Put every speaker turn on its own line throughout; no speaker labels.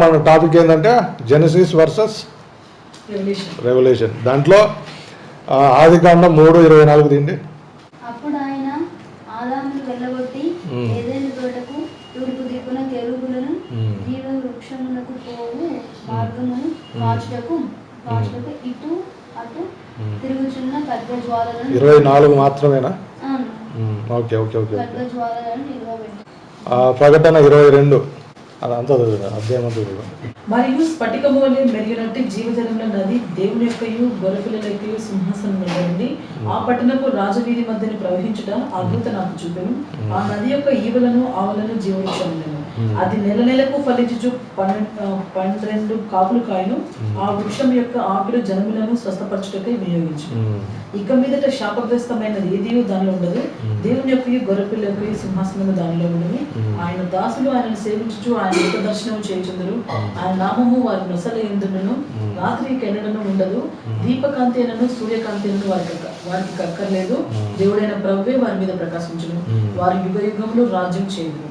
మన టాపిక్ ఏంటంటే Genesis versus revolution. దాంట్లో ఆదికాండం 3:24 తిండి.
అప్పుడు ఆయన ఆదామును వెళ్ళగొట్టి ఏదైనా తోటకు తూర్పు దిక్కున కెరూబులను జీవ వృక్షమునకు పోవు మార్గమును కాచుటకు ఇటు అటు తిరుగుచున్న ఖడ్గజ్వాలను
24 మాత్రమేనా? Okay okay okay.
ఖడ్గజ్వాలను నిలవబెట్టి.
ప్రకటన 22 అదంతా అధ్యాయం అంతా.
మరియు స్ఫటికము వలె మెరిగినట్టు జీవజలముల నది దేవుని యొక్కయు గొర్రెపిల్లల యొక్కయు సింహాసనం నుండి ఆ పట్టణపు రాజవీధి మధ్యని ప్రవహించుట ఆ దూత నాకు చూపెను. ఆ నది యొక్క ఈవలను ఆవులను జీవవృక్షములను అది నెలకు ఫలించుచు 12 కాపులు కాయను. ఆ వృక్షం యొక్క ఆకులు జనములను స్వస్థపరచుటకై వినియోగించు. ఇక మీదట శాపగ్రస్తమైనది ఏదియు దానిలో ఉండదు. దేవుని యొక్క గొర్రెపిల్ల యొక్క సింహాసనము దానిలో ఉండదు. ఆయన దాసులు ఆయనను సేవించుచు ఆయన యొక్క దర్శనం చేయుచుందరు. ఆయన నామము వారి నొసలయందును రాత్రి కెన్నడను ఉండదు. దీపకాంతి అయినను సూర్యకాంతి అయినను వారికి కక్కర్లేదు. దేవుడైన ప్రభువే వారి మీద ప్రకాశించును. వారి యుగ యుగములు రాజ్యం చేయదు.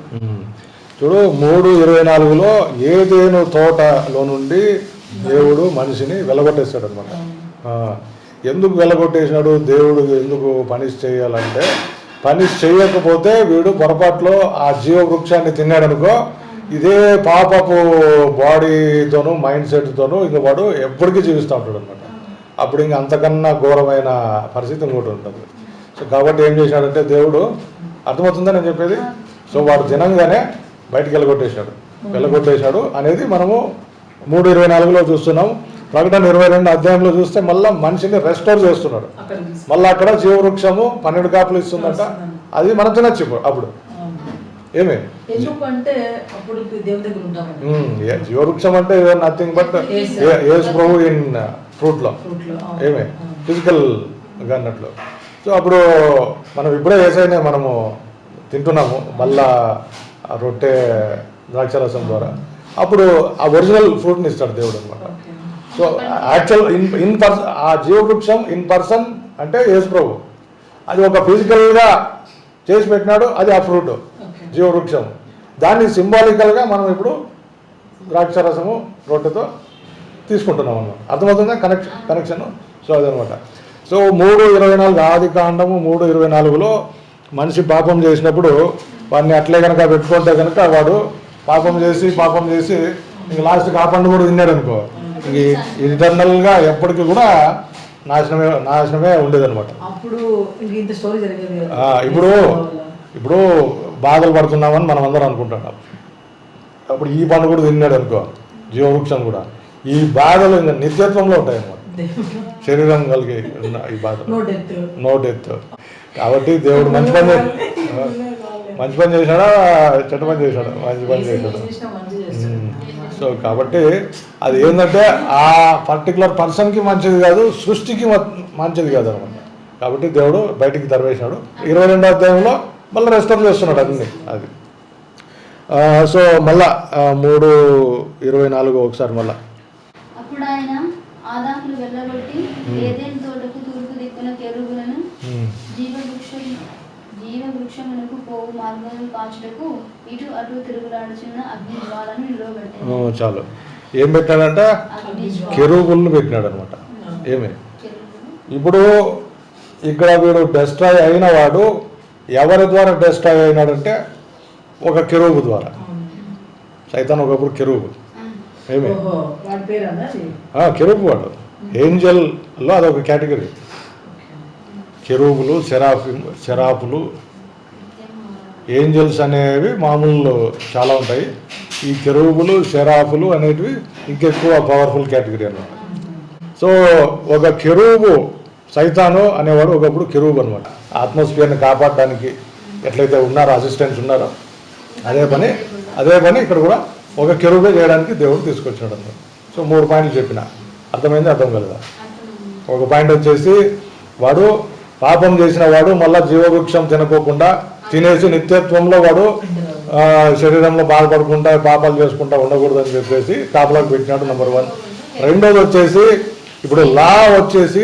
చూడు 3:24లో ఏదేను తోటలో నుండి దేవుడు మనిషిని వెలగొట్టేస్తాడు అనమాట. ఎందుకు వెలగొట్టేసినాడు? దేవుడు ఎందుకు పనిష్ చేయాలంటే, పనిష్ చేయకపోతే వీడు పొరపాట్లో ఆ జీవవృక్షాన్ని తిన్నాడనుకో, ఇదే పాపపు బాడీతోనూ మైండ్ సెట్తోనూ ఇంక వాడు ఎప్పటికీ జీవిస్తూ ఉంటాడు అనమాట. అప్పుడు ఇంక అంతకన్నా ఘోరమైన పరిస్థితి ఇంకోటి ఉంటుంది. సో కాబట్టి ఏం చేశాడంటే దేవుడు, అర్థమవుతుందా నేను చెప్పేది? సో వాడు తినంగానే బయటికి వెళ్ళగొట్టేశాడు అనేది మనము 3:24లో చూస్తున్నాం. ప్రకటన 22 అధ్యాయంలో చూస్తే మళ్ళీ మనిషిని రెస్టోర్ చేస్తున్నాడు. మళ్ళీ అక్కడ జీవవృక్షము 12 కాపులు ఇస్తుందంట. అది మనకు తినచ్చు అప్పుడు. ఏమి జీవవృక్షం అంటే నథింగ్ బట్ యేసు ప్రభు ఇన్ ఫ్రూట్లో, ఏమి ఫిజికల్గా అన్నట్లు. సో అప్పుడు మనం ఇప్పుడే యేసయ్యనే మనము తింటున్నాము, మళ్ళా రొట్టె ద్రాక్షరసం ద్వారా. అప్పుడు ఆ ఒరిజినల్ ఫ్రూట్ని ఇస్తాడు దేవుడు అనమాట. సో యాక్చువల్ ఇన్ పర్సన్ ఆ జీవవృక్షం ఇన్ పర్సన్ అంటే యేసు ప్రభు. అది ఒక ఫిజికల్గా చేసి పెట్టినాడు, అది ఆ ఫ్రూట్ జీవవృక్షం. దాన్ని సింబాలికల్గా మనం ఇప్పుడు ద్రాక్షరసము రొట్టెతో తీసుకుంటున్నాం అన్నమాట. అర్థమవుతుందా కనెక్షన్? సో అదనమాట. సో 3:24 ఆదికాండము 3:24లో మనిషి పాపం చేసినప్పుడు వాడిని అట్లే కనుక పెట్టుకుంటే కనుక వాడు పాపం చేసి ఇంక లాస్ట్కి ఆ పండు కూడా తిన్నాడు అనుకో, ఇంక ఇంటర్నల్గా ఎప్పటికీ కూడా నాశనమే ఉండేదన్నమాట. ఇప్పుడు బాధలు పడుతున్నామని మనం అందరం అనుకుంటున్నాం. అప్పుడు ఈ పండు కూడా తిన్నాడు అనుకో, జీవవృక్షం కూడా, ఈ బాధలు ఇంకా నిత్యత్వంలో ఉంటాయన్నమాట. శరీరం కలిగి ఉన్న ఈ బాధ నో డెత్. కాబట్టి దేవుడు మంచి పని చేశాడా, చెడ్డ పని చేశాడు? మంచి పని చేశాడు. సో కాబట్టి అది ఏంటంటే ఆ పర్టికులర్ పర్సన్కి మంచిది కాదు, సృష్టికి మంచిది కాదు అనమాట. కాబట్టి దేవుడు బయటికి తరివేశాడు. 22వ అధ్యాయంలో మళ్ళీ రెస్టోర్ చేస్తున్నాడు అన్ని. అది సో మళ్ళా 3:24 ఒకసారి మళ్ళా.
అప్పుడు ఆయన ఆదామును వెళ్ళగొట్టి ఏదైనా తోటకు తూర్పు దిక్కున కెరూబులను జీవవృక్షమునకు పోవు మార్గమును కాచుటకు ఇటు అటు తిరుగులాడుచున్న అగ్ని జ్వాలను నిలవబెట్టాడు.
చాలు. ఏం పెట్టాడంట? కెరూబులను పెట్టినాడు అనమాట. ఏమి ఇప్పుడు ఇక్కడ వీడు డెస్ట్రాయ్ అయిన వాడు ఎవరి ద్వారా డెస్ట్రాయ్ అయినాడంటే ఒక కెరూబు ద్వారా. సైతాన్ ఒకప్పుడు కెరూబు. ఏమి కెరూబు వాడు. ఏంజల్లో అదొక కేటగిరీ. కెరూబులు, సెరాపులు, ఏంజల్స్ అనేవి మామూలు చాలా ఉంటాయి. ఈ కెరూబులు, సెరాపులు అనేటివి ఇంకెక్కువ పవర్ఫుల్ కేటగిరీ అన్నమాట. సో ఒక కెరూబు, సైతాను అనేవాడు ఒకప్పుడు కెరూబు అనమాట. ఆట్మాస్ఫియర్ని కాపాడడానికి ఎట్లయితే ఉన్నారో, అసిస్టెంట్స్ ఉన్నారో, అదే పని ఇక్కడ కూడా ఒక కెరూబే చేయడానికి దేవుడు తీసుకొచ్చాడు అన్నమాట. సో 3 పాయింట్లు చెప్పిన. అర్థమైంది? అర్థం కలదా? ఒక పాయింట్ వచ్చేసి వాడు పాపం చేసిన వాడు మళ్ళీ జీవవృక్షం తినకోకుండా తినేసి నిత్యత్వంలో వాడు శరీరంలో బాధపడకుండా పాపాలు చేసుకుంటా ఉండకూడదని చెప్పేసి కాపలాకు పెట్టినాడు. నెంబర్ 1. రెండోది వచ్చేసి ఇప్పుడు లా వచ్చేసి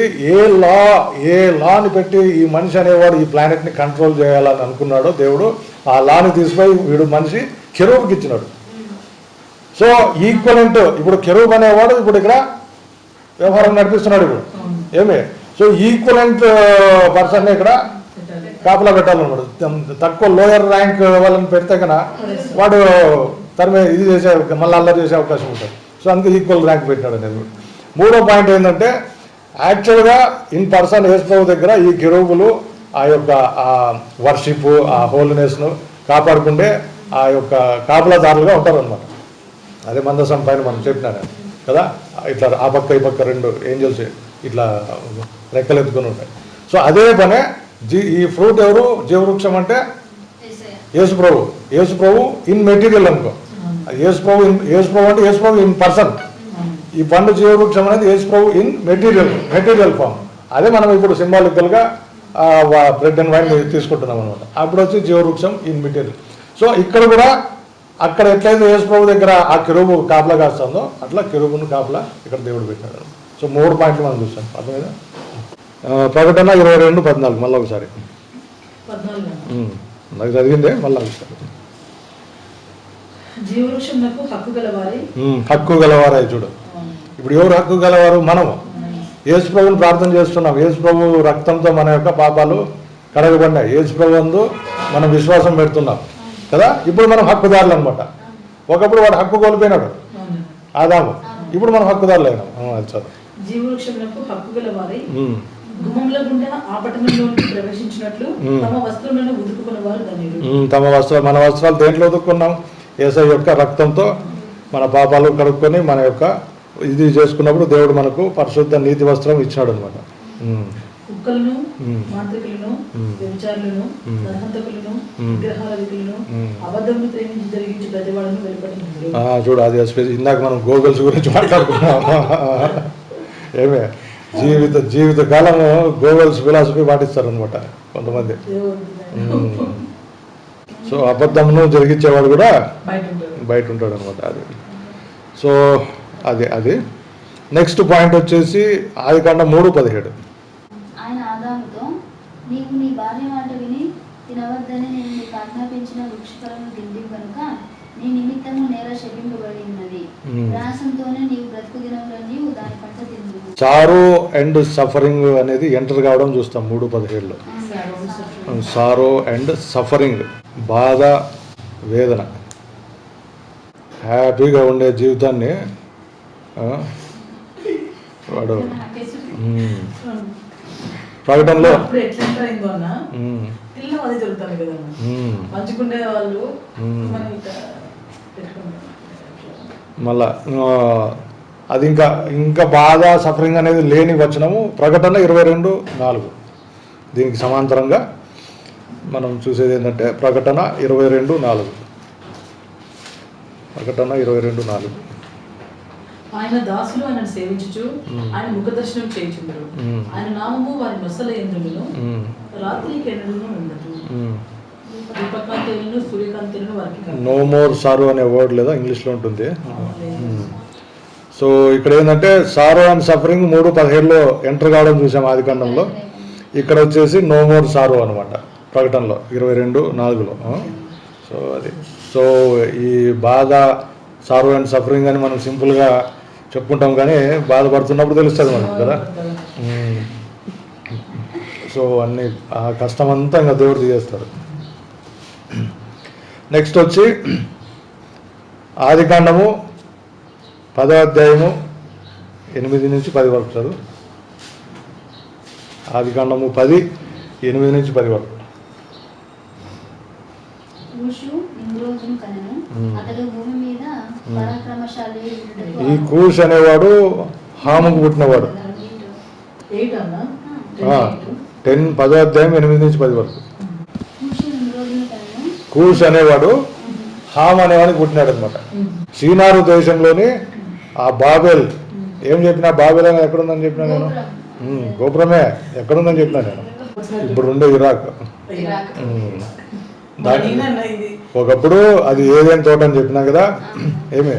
ఏ లాని పెట్టి ఈ మనిషి అనేవాడు ఈ ప్లానెట్ని కంట్రోల్ చేయాలని అనుకున్నాడో దేవుడు, ఆ లాని తీసిపోయి వీడు మనిషి కెరూబుకి ఇచ్చినాడు. సో ఈక్వలెంట్ ఇప్పుడు కెరూబ్ అనేవాడు ఇప్పుడు ఇక్కడ వ్యవహారం నడిపిస్తున్నాడు ఇప్పుడు ఏమి. సో ఈక్వలెంట్ పర్సన్ ఇక్కడ కాపలా పెట్టాలన్నమాట. తక్కువ లోయర్ ర్యాంక్ వాళ్ళని పెడితే కన్నా వాడు తరమే ఇది చేసే మళ్ళీ అల్లరి చేసే అవకాశం ఉంటుంది. సో అందుకే ఈక్వల్ ర్యాంక్ పెట్టినాడు అనేది. మూడో పాయింట్ ఏంటంటే యాక్చువల్గా ఇన్ పర్సన్ యేసు ప్రభు దగ్గర ఈ కెరూబులు ఆ యొక్క ఆ వర్షిప్ ఆ హోలీనెస్ను కాపాడుకుంటే ఆ యొక్క కాపలాదారులుగా ఉంటారు అనమాట. అదే మందసం పైన మనం చెప్పినాను కదా, ఇట్లా ఆ పక్క ఈ పక్క రెండు ఏంజల్స్ ఇట్లా రెక్కలు ఎత్తుకొని ఉంటాయి. సో అదే పనే ఈ ఫ్రూట్ ఎవరు జీవవృక్షం అంటే యేసు ప్రభు. యేసు ప్రభు ఇన్ మెటీరియల్ అనుకో, యేసు ప్రభు అంటే యేసు ప్రభు ఇన్ పర్సన్. ఈ పండు జీవవృక్షం అనేది యేసు ప్రభు ఇన్ మెటీరియల్ ఫామ్. అదే మనం ఇప్పుడు సింబాలికల్గా బ్రెడ్ అండ్ వైన్ తీసుకుంటున్నాం అనమాట. అప్పుడు వచ్చి జీవవృక్షం ఇన్ మెటీరియల్. సో ఇక్కడ కూడా అక్కడ ఎట్లయితే యేసు ప్రభు దగ్గర ఆ కెరూబు కాపలా కాస్తుందో అట్లా కెరూబును కాపలా ఇక్కడ దేవుడు పెట్టాడు. సో 3 పాయింట్లు మనం చూస్తాం. అర్థమైందా? ప్రకటన 22:14 మళ్ళీ ఒకసారి నాకు చదివిందే మళ్ళీ ఒకసారి. హక్కు గలవారే. చూడు ఇప్పుడు ఎవరు హక్కు గలవారు? మనము. యేసు ప్రభుని ప్రార్థన చేస్తున్నాం. యేసు ప్రభు రక్తంతో మన యొక్క పాపాలు కడగబడినాయి. యేసు ప్రభు అందు మనం విశ్వాసం పెడుతున్నాం కదా. ఇప్పుడు మనం హక్కుదారులు అనమాట. ఒకప్పుడు వాడు హక్కు కోల్పోయినాడు ఆదాము, ఇప్పుడు మనం హక్కుదారులు అయినాం. అది చదువు.
జీవవృక్షమునకు హక్కు గలవారై గుమ్మముల గుండా ఆ పట్టణంలోకి ప్రవేశించినట్లు తమ వస్త్రములను ఉతుకుకున్నవారు ధన్యులు.
మన వస్త్రాలు దేంట్లో ఉతుక్కున్నాం? యేసయ్య యొక్క రక్తంతో మన పాపాలు కడుక్కొని మన యొక్క ఇది చేసుకున్నప్పుడు దేవుడు మనకు పరిశుద్ధ నీతి వస్త్రం ఇచ్చినాడు అనమాట.
కుక్కలను, మాంత్రికులను, వ్యభిచారులను, నరహంతకులను, విగ్రహారాధికులను, అబద్ధమును ప్రేమించి జరిగించి ప్రతివాడును వెలుపడినాడు.
చూడు అది ఇందాక మనం గోగల్స్ గురించి మాట్లాడుకున్నాం. ఏమే జీవిత కాలము గోగల్స్ ఫిలాసఫీ పాటిస్తారు అనమాట కొంతమంది. సో అబద్ధమును జరిగించేవాడు కూడా బయట ఉంటాడు అనమాట. అది సో అది నెక్స్ట్ పాయింట్ వచ్చేసి ఆదికాండం 3:17.
ఆయన ఆదాముతో, నీవు నీ భార్య మాట విని తినవద్దని నేను నీకు ఆజ్ఞాపించిన వృక్షఫలమును తింటివి కనుక నీ నిమిత్తము నేల శపింపబడి ఉన్నది. ప్రయాసంతోనే నీవు బ్రతుకు దినములన్నీ దాని పంట తిందువు.
సారో అండ్ సఫరింగ్ అనేది ఎంటర్ కావడం చూస్తాం 3:17లో. సారో అండ్ సఫరింగ్, బాధ, వేదన. హ్యాపీగా ఉండే జీవితాన్ని వాడు ప్రకటనలో మళ్ళా అది ఇంకా బాధ సఫరింగ్ అనేది లేని వచనము ప్రకటన 22:4. దీనికి సమాంతరంగా మనం చూసేది ఏంటంటే ప్రకటన 22:4. ప్రకటన 22:4.
ఆయన దాసులు ఆయనను సేవించుచు ఆయన ముఖ దర్శనం చేయుచుందరు. ఆయన నామము వారి నొసల యందును రాత్రికి ఎన్నడూను ఉండదు. దీపకాంతులను సూర్యకాంతులను వారికి
నో మోర్ సారో అనే వర్డ్ లేదా ఇంగ్లీష్లో ఉంటుంది. సో ఇక్కడ ఏంటంటే సారో అండ్ సఫరింగ్ 3:17లో ఎంటర్ కావడం చూసాం ఆదికాండంలో. ఇక్కడ వచ్చేసి నో మోర్ సారో అనమాట ప్రకటనలో 22:4లో. సో ఈ బాధ సారో అండ్ సఫరింగ్ అని మనం సింపుల్గా చెప్పుకుంటాం, కానీ బాధపడుతున్నప్పుడు తెలుస్తుంది మనకు కదా. సో అన్ని ఆ కష్టం అంతా ఇంకా దేవుడు తీసేస్తాడు. నెక్స్ట్ వచ్చి ఆదికాండము 10వ అధ్యాయము 8-10 వరకు చదువు. ఆదికాండము 10:8-10 వరకు. ఈ కూష్ అనేవాడు హాముకు పుట్టినవాడు. 10వ అధ్యాయం 8-10 వరకు. కూష్ అనేవాడు హామ్ అనేవాడికి పుట్టినాడు అనమాట. షీనారు దేశంలోని ఆ బాబెల్ ఏం చెప్పినా, బాబెల్ అని ఎక్కడుందని చెప్పినా నేను, గోపురమే ఎక్కడుందని చెప్పినా నేను. ఇప్పుడు ఉండే ఇరాక్. ఒకప్పుడు అది ఏదేం తోట అని చెప్పినా కదా. ఏమి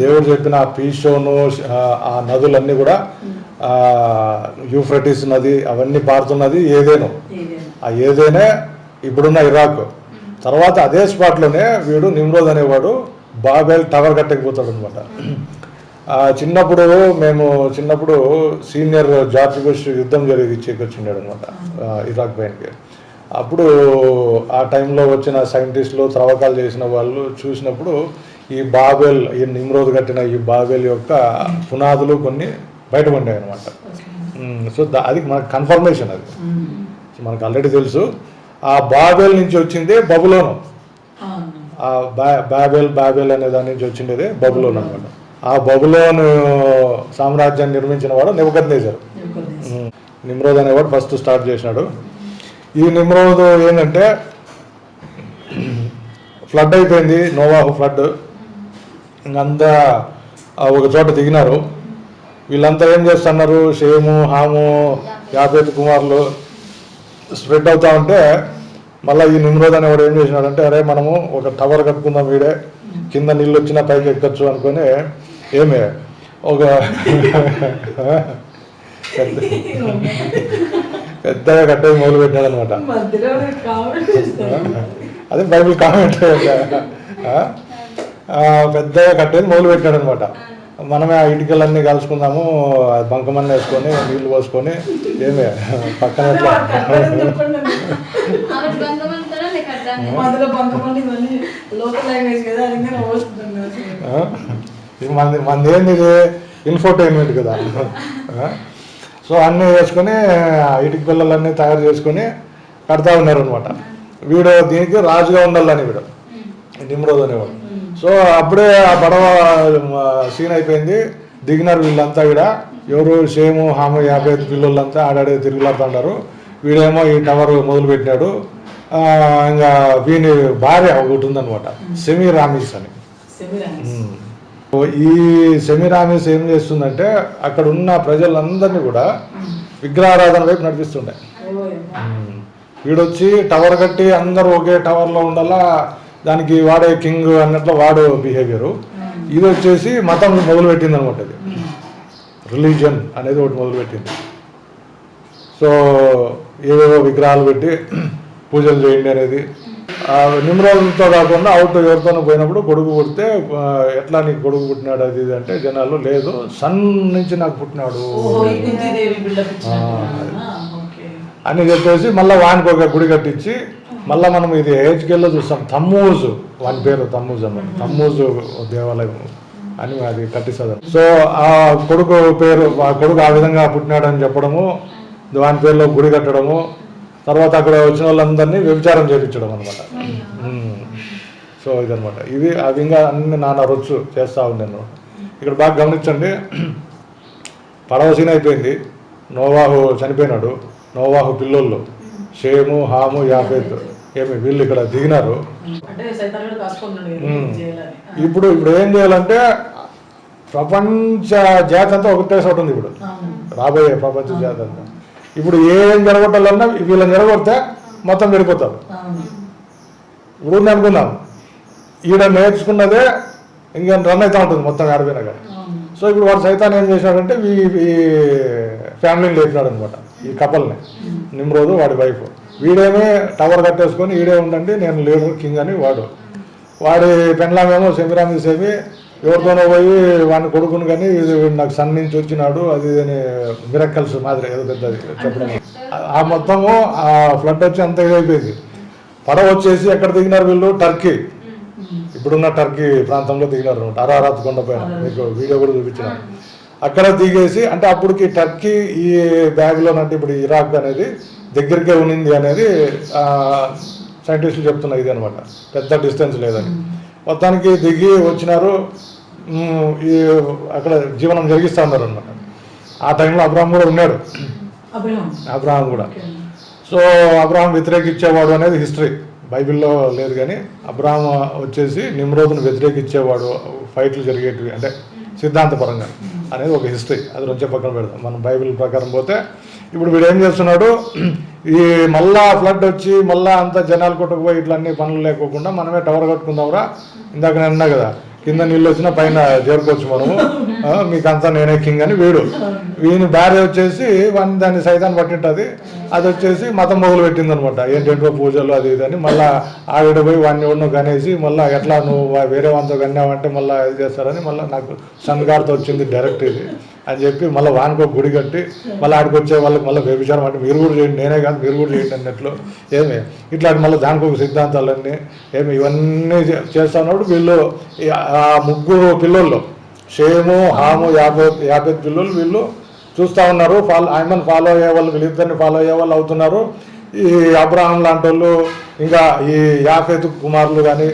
దేవుడు చెప్పిన ఆ పీషోను ఆ నదులన్నీ కూడా యూఫ్రటిస్ నది అవన్నీ పారుతున్నది ఏదేను. ఆ ఏదేనే ఇప్పుడున్న ఇరాక్. తర్వాత అదే స్పాట్లోనే వీడు నిమ్రోద్ అనేవాడు బాబెల్ టవర్ కట్టకపోతాడు అనమాట. చిన్నప్పుడు సీనియర్ జార్జ్ బుష్ యుద్ధం వచ్చిండాడు అనమాట ఇరాక్ పైనకి. అప్పుడు ఆ టైంలో వచ్చిన సైంటిస్టులు త్రవ్వకాలు చేసిన వాళ్ళు చూసినప్పుడు ఈ నిమ్రోద్ కట్టిన ఈ బాబెల్ యొక్క పునాదులు కొన్ని బయటపడ్డాయి అనమాట. సో అది మనకు కన్ఫర్మేషన్, అది మనకు ఆల్రెడీ తెలుసు. ఆ బాబెల్ నుంచి వచ్చిందే బబులోను. ఆ బాబెల్ అనే దాని నుంచి వచ్చిండేదే బబులోన్ అనమాట. ఆ బబులోను సామ్రాజ్యాన్ని నిర్మించిన వాడు నెబుకద్నెజర్. నిమ్రోద్ అనేవాడు ఫస్ట్ స్టార్ట్ చేసినాడు. ఈ నిమ్రోద్ ఏంటంటే ఫ్లడ్ అయిపోయింది, నోవాహు ఫ్లడ్. ఇంకంతా ఒక చోట దిగినారు. వీళ్ళంతా ఏం చేస్తున్నారు, షేము, హాము, యాఫెతు కుమారులు స్ప్రెడ్ అవుతా ఉంటే మళ్ళీ ఈ నిమ్రోద్ అనేవాడు ఏం చేసినాడంటే, అరే మనము ఒక టవర్ కట్టుకుందాం, వీడే కింద నీళ్ళు వచ్చినా పైకి ఎక్కచ్చు అనుకొని ఒక పెద్దగా కట్టేది మొదలు పెట్టాడు అనమాట. అదే బైబిల్ కామెంట్. పెద్దగా కట్టేది మొదలు పెట్టాడు అనమాట. మనమే ఆ ఇటుకలన్నీ కలుసుకుందాము, బంకమన్న వేసుకొని నీళ్లు పోసుకొని పక్కన మంది ఏంది ఇన్ఫోటైన్మెంట్ కదా. సో అన్నీ వేసుకొని ఇటుక పిల్లలన్నీ తయారు చేసుకొని కడతా ఉన్నారు అనమాట. వీడు దీనికి రాజుగా ఉండాలని వీడు నిమ్రోద్ అనేవాడు. సో అప్పుడే ఆ పడవ సీన్ అయిపోయింది, దిగినారు వీళ్ళంతా. ఇక్కడ ఎవరు షేము, హాము, యాఫెతు పిల్లలంతా ఆడాడే తిరుగులాడుతూ ఉంటారు. వీడేమో ఈ టవర్ మొదలు పెట్టినాడు. ఇంకా వీని భార్య ఒకటి ఉందనమాట, సెమీరామిస్ అని. ఈ సెమీరామిస్ ఏం చేస్తుందంటే అక్కడ ఉన్న ప్రజలందరినీ కూడా విగ్రహారాధన వైపు నడిపిస్తుండే. వీడొచ్చి టవర్ కట్టి అందరూ ఒకే టవర్లో ఉండాలా, దానికి వాడే కింగ్ అన్నట్లు వాడు బిహేవియరు. ఇది వచ్చేసి మతం మొదలుపెట్టింది అనమాట. ఇది రిలీజియన్ అనేది ఒకటి మొదలుపెట్టింది. సో ఏవేవో విగ్రహాలు పెట్టి పూజలు చేయండి అనేది. నిమ్రోద్తో కాకుండా అవుట్ ఎవరితోనూ పోయినప్పుడు కొడుకు పుడితే ఎట్లా నీకు కొడుకు పుట్టినాడు అది ఇది అంటే జనాలు, లేదు సన్ నుంచి నాకు పుట్టినాడు అని చెప్పేసి మళ్ళీ వానికి ఒక గుడి కట్టించి మళ్ళీ మనం ఇది హెచ్కెల్లో చూస్తాం. తమ్మూజు, వాని పేరు తమ్మూజు అన్నమాట. తమ్మూజు దేవాలయం అని అది కట్టిస్తుంది. సో ఆ కొడుకు పేరు, ఆ కొడుకు ఆ విధంగా పుట్టినాడు అని చెప్పడము, వాని పేరులో గుడి కట్టడము, తర్వాత అక్కడ వచ్చిన వాళ్ళందరినీ వ్యభిచారం చేయించడం అనమాట. సో ఇదనమాట. ఇది ఆ విధంగా అన్ని నానా రొచ్చు చేస్తూ ఉంది అనమాట. ఇక్కడ బాగా గమనించండి, పడవ సీన్ అయిపోయింది, నోవాహు చనిపోయినాడు, నోవాహు పిల్లోళ్ళు షేము, హాము, యాఫెతు వీళ్ళు ఇక్కడ దిగినారు. ఇప్పుడు ఏం చేయాలంటే ప్రపంచ జాతి అంతా ఒకటే చోట ఉంది. ఇప్పుడు రాబోయే ప్రపంచ జాతి అంతా ఇప్పుడు ఏం జరగొట్టాలన్నా వీళ్ళని జరగొడితే మొత్తం విడిపోతారు. ఇప్పుడు ఉంది అనుకుందాం, ఈడ నేర్చుకున్నదే ఇంకా రన్ అవుతూ ఉంటుంది మొత్తం ఆడిపోయినా కానీ. సో ఇప్పుడు వాడు సైతాన్ ఏం చేసినాడంటే ఈ ఫ్యామిలీని లేపినాడు అనమాట, ఈ కపల్ని, నిమ్రోదు వాడి వైఫ్. వీడేమీ టవర్ కట్టేసుకొని ఈడే ఉండండి నేను లీడర్ కింగ్ అని వాడి పెండ్లామేమో సెమీరామిస్ ఏమి ఎవరితోనో పోయి వాడిని కొడుకుని కానీ నాకు సన్ నుంచి వచ్చినాడు అది అని మిరక్కల్స్ మాదిరి ఏదో పెద్దది చెప్పడం. ఆ మొత్తము ఆ ఫ్లడ్ వచ్చి అంత ఇదైపోయింది. పడవ వచ్చేసి ఎక్కడ దిగినారు వీళ్ళు, టర్కీ, ఇప్పుడున్న టర్కీ ప్రాంతంలో దిగినారు అనమాట. అరారాత్ కొండ పైన మీకు వీడియో కూడా చూపించినారు. అక్కడ దిగేసి అంటే అప్పటికి టర్కీ ఈ బ్యాగ్లోనంటే ఇప్పుడు ఇరాక్ అనేది దగ్గరికే ఉన్నింది అనేది సైంటిస్టులు చెప్తున్నారు. ఇది అనమాట, పెద్ద డిస్టెన్స్ లేదని. మొత్తానికి దిగి వచ్చినారు, ఈ అక్కడ జీవనం జరిగిస్తూ ఉన్నారు అనమాట. ఆ టైంలో అబ్రాహం కూడా ఉన్నాడు, అబ్రాహం కూడా. సో అబ్రాహం వ్యతిరేకించేవాడు అనేది హిస్టరీ, బైబిల్లో లేదు. కానీ అబ్రాహం వచ్చేసి నిమ్రోదును వ్యతిరేకించేవాడు, ఫైట్లు జరిగేటివి అంటే సిద్ధాంతపరంగా అనేది ఒక హిస్టరీ. అది వచ్చే పక్కన పెడతాం. మనం బైబిల్ ప్రకారం పోతే ఇప్పుడు వీడు ఏం చేస్తున్నాడు, ఈ మళ్ళా ఫ్లడ్ వచ్చి మళ్ళా అంతా జనాలు కొట్టుకుపోయి ఇట్లా అన్ని పనులు లేకోకుండా మనమే టవర్ కట్టుకుందాంరా, ఇందాక నేను అన్నా కదా కింద నీళ్ళు వచ్చినా పైన చేరుకోవచ్చు మనము, మీకంతా నేనే కింగ్ అని వీడు. వీని భార్య వచ్చేసి దాన్ని సైతాన్ని పట్టింటుంది. అది వచ్చేసి మతం మొదలు పెట్టింది అనమాట, ఏంటంటే పూజలు అది ఇది అని. మళ్ళీ ఆవిడ పోయి వాడిని ఎవరినో కనేసి మళ్ళీ ఎట్లా నువ్వు వేరే వానితో కన్నావంటే మళ్ళీ ఇది చేస్తారని మళ్ళీ నాకు సన్గారితో వచ్చింది డైరెక్ట్ ఇది అని చెప్పి మళ్ళీ వానికి ఒక గుడి కట్టి మళ్ళీ ఆడికి వచ్చే వాళ్ళకి మళ్ళీ వ్యభిచారం అంటే మీరు కూడా చేయండి, నేనే కాదు మీరు కూడా చేయండి అన్నట్లు ఏమి ఇట్లాంటి మళ్ళీ దానికి ఒక సిద్ధాంతాలన్నీ ఏమి ఇవన్నీ చేస్తా ఉన్నప్పుడు వీళ్ళు ఆ ముగ్గురు పిల్లలు షేము హాము యాపెత్ పిల్లలు వీళ్ళు చూస్తూ ఉన్నారు. ఆయనను ఫాలో అయ్యే వాళ్ళు, వీళ్ళిద్దరిని ఫాలో అయ్యే వాళ్ళు అవుతున్నారు. ఈ అబ్రహాం లాంటి వాళ్ళు, ఇంకా ఈ యాఫెత్ కుమారులు కానీ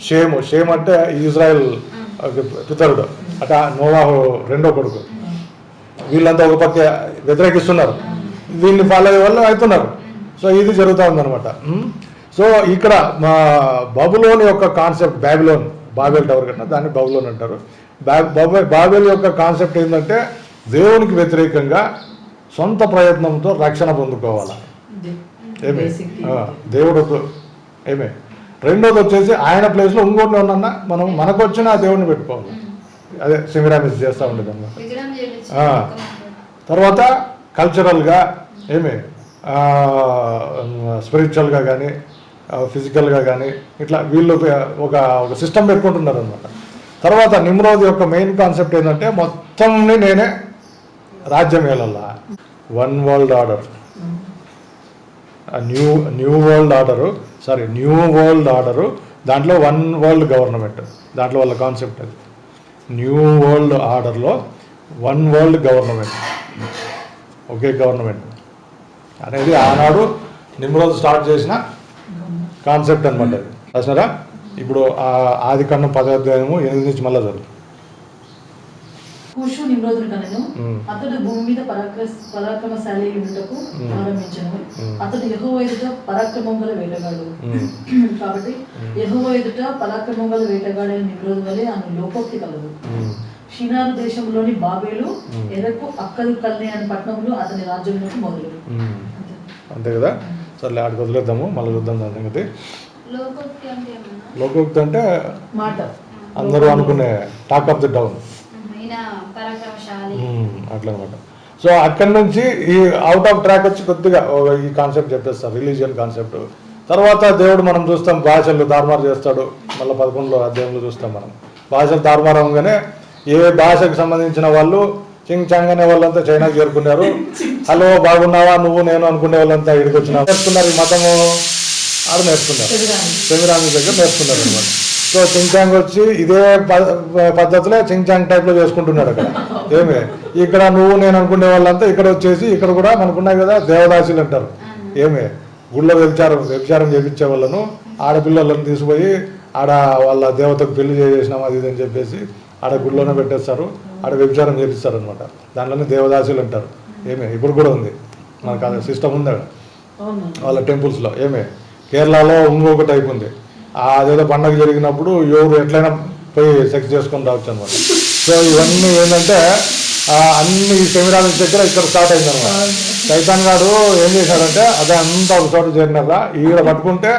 షేమ్ అంటే ఇజ్రాయెల్ పితరుడు అట, నోవాహు రెండో కొడుకు, వీళ్ళంతా ఒక పక్క వ్యతిరేకిస్తున్నారు, వీళ్ళని ఫాలో అయ్యే వాళ్ళు అవుతున్నారు. సో ఇది జరుగుతూ ఉందన్నమాట. సో ఇక్కడ మా బబులోని యొక్క కాన్సెప్ట్, బాబెల్ టవర్ కన్నా దాన్ని బబులోన్ అంటారు. బాబెల్ యొక్క కాన్సెప్ట్ ఏంటంటే దేవునికి వ్యతిరేకంగా సొంత ప్రయత్నంతో రక్షణ పొందుకోవాలి. ఏమే దేవుడు ఏమే. రెండోది వచ్చేసి ఆయన ప్లేస్లో ఇంకోటి ఏమన్నా మనం మనకు వచ్చిన ఆ దేవుడిని పెట్టుకోవాలి. అదే సెమిరామిస్ చేస్తూ ఉండేది అన్నమాట. తర్వాత కల్చరల్గా ఏమే స్పిరిచువల్గా కానీ ఫిజికల్గా కానీ ఇట్లా వీళ్ళు ఒక సిస్టమ్ పెట్టుకుంటున్నారు అనమాట. తర్వాత నిమ్రోద్ యొక్క మెయిన్ కాన్సెప్ట్ ఏంటంటే మొత్తంని నేనే రాజ్యం ఏలల్లా, one world order, new world order, దాంట్లో వన్ వరల్డ్ గవర్నమెంట్, దాంట్లో వాళ్ళ కాన్సెప్ట్ అది. న్యూ వరల్డ్ ఆర్డర్లో వన్ వరల్డ్ గవర్నమెంట్, ఒకే గవర్నమెంట్ అనేది ఆనాడు నిమ్రోద్ స్టార్ట్ చేసిన కాన్సెప్ట్ అనమాట. అది రాసినారా? ఇప్పుడు ఆది కాండం 10వ అధ్యాయము 8 నుంచి మళ్ళీ చదువు.
కూషు నిమ్రోదును కనెను, అతడు భూమి మీద పరాక్రమశాలి ఉండుటకు ఆరంభించెను. అతడు యెహోవా ఎదుట పరాక్రమం గల వేటగాడు. కాబట్టి యెహోవా ఎదుట పరాక్రమం గల వేటగాడైన నిమ్రోదు వలె ఆమె లోకోక్తి కలదు. షినారు దేశంలోని బాబేలు, ఎరకు అక్కదు కల్నే అనే పట్టణములు అతని రాజ్యంలోకి మొదలు.
అంతే కదా. సరే ఆడికి వదిలేద్దాము, మళ్ళీ చూద్దాం దాని సంగతి. లోకోక్తి అంటే
మాట,
అందరూ అనుకునే టాక్ ఆఫ్ ది టౌన్ అట్లా అనమాట. సో అక్కడి నుంచి ఈ అవుట్ ఆఫ్ ట్రాక్ వచ్చి కొద్దిగా ఈ కాన్సెప్ట్ చెప్పేస్తారు, రిలీజియన్ కాన్సెప్ట్. తర్వాత దేవుడు మనం చూస్తాం భాషలు తారుమారు చేస్తాడు. మళ్ళీ 11వ అధ్యాయంలో చూస్తాం మనం భాషలు తారుమారు అవగానే ఏ భాషకు సంబంధించిన వాళ్ళు చింగ్ చాంగ్ అనే వాళ్ళంతా చైనాకి చేరుకున్నారు. హలో బాగున్నావా నువ్వు నేను అనుకునే వాళ్ళంతా ఇక్కడికి వచ్చినా నేర్చుకున్నారు. ఈ మతము ఆడ నేర్చుకున్నారు, సెమిరామి దగ్గర నేర్చుకున్నారు అనమాట. సో చింగ్చాంగ్ వచ్చి ఇదే పద్ధతిలో చింగ్చాంగ్ టైప్లో చేసుకుంటున్నాడు అక్కడ. ఏమి ఇక్కడ నువ్వు నేను అనుకునే వాళ్ళంతా ఇక్కడ వచ్చేసి ఇక్కడ కూడా మనకున్నాయి కదా దేవదాసులు అంటారు. ఏమి గుళ్ళో వ్యభిచారం చేపించే వాళ్ళను ఆడపిల్లలను తీసుకుపోయి ఆడ వాళ్ళ దేవతకు పెళ్లి చేసినాం అది ఇది అని చెప్పేసి ఆడ గుళ్ళోనే పెట్టేస్తారు, ఆడ వ్యభిచారం చేపిస్తారు అనమాట. దాంట్లోనే దేవదాసులు అంటారు. ఏమే ఇప్పుడు కూడా ఉంది మనకు అది సిస్టమ్ ఉంది వాళ్ళ టెంపుల్స్లో. ఏమే కేరళలో ఇంకొక టైప్ ఉంది. అదేదో పండగ జరిగినప్పుడు ఎవరు ఎట్లయినా పోయి సెక్స్ చేసుకొని రావచ్చు అనమాట. సో ఇవన్నీ ఏంటంటే అన్ని సెమిరామిస్ దగ్గర ఇక్కడ స్టార్ట్ అయిందనమాట. సైతాన్ గారు ఏం చేశాడంటే అదే అంతా ఒక చోట చేరినారా ఈడ పట్టుకుంటే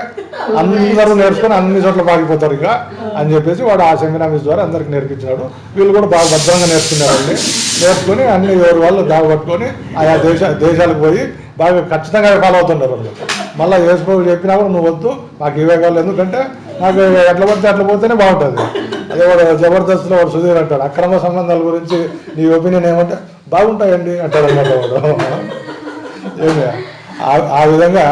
అందరూ నేర్చుకొని అన్ని చోట్ల పాకిపోతారు ఇక అని చెప్పేసి వాడు ఆ సెమినామిస్ ద్వారా అందరికి నేర్పించినాడు. వీళ్ళు కూడా బాగా భద్రంగా నేర్చుకున్నారండి. నేర్చుకుని అన్ని ఎవరి వాళ్ళు దావ పట్టుకొని ఆయా దేశాలకు పోయి బాగా ఖచ్చితంగా ఫాలో అవుతున్నారు వాళ్ళు. మళ్ళీ యేసుప్రభు చెప్పినా కూడా నువ్వు వద్దు మాకు ఇవే కావాలి, ఎందుకంటే నాకు ఎట్లా పడితే అట్లా పోతేనే బాగుంటుంది. అదే వాడు జబర్దస్త్లో వాడు సుధీర్ అంటాడు అక్రమ సంబంధాల గురించి నీ ఒపీనియన్ ఏమంటే బాగుంటాయండి అంటాడు అన్నమాట వాడు. ఏమి ఆ విధంగా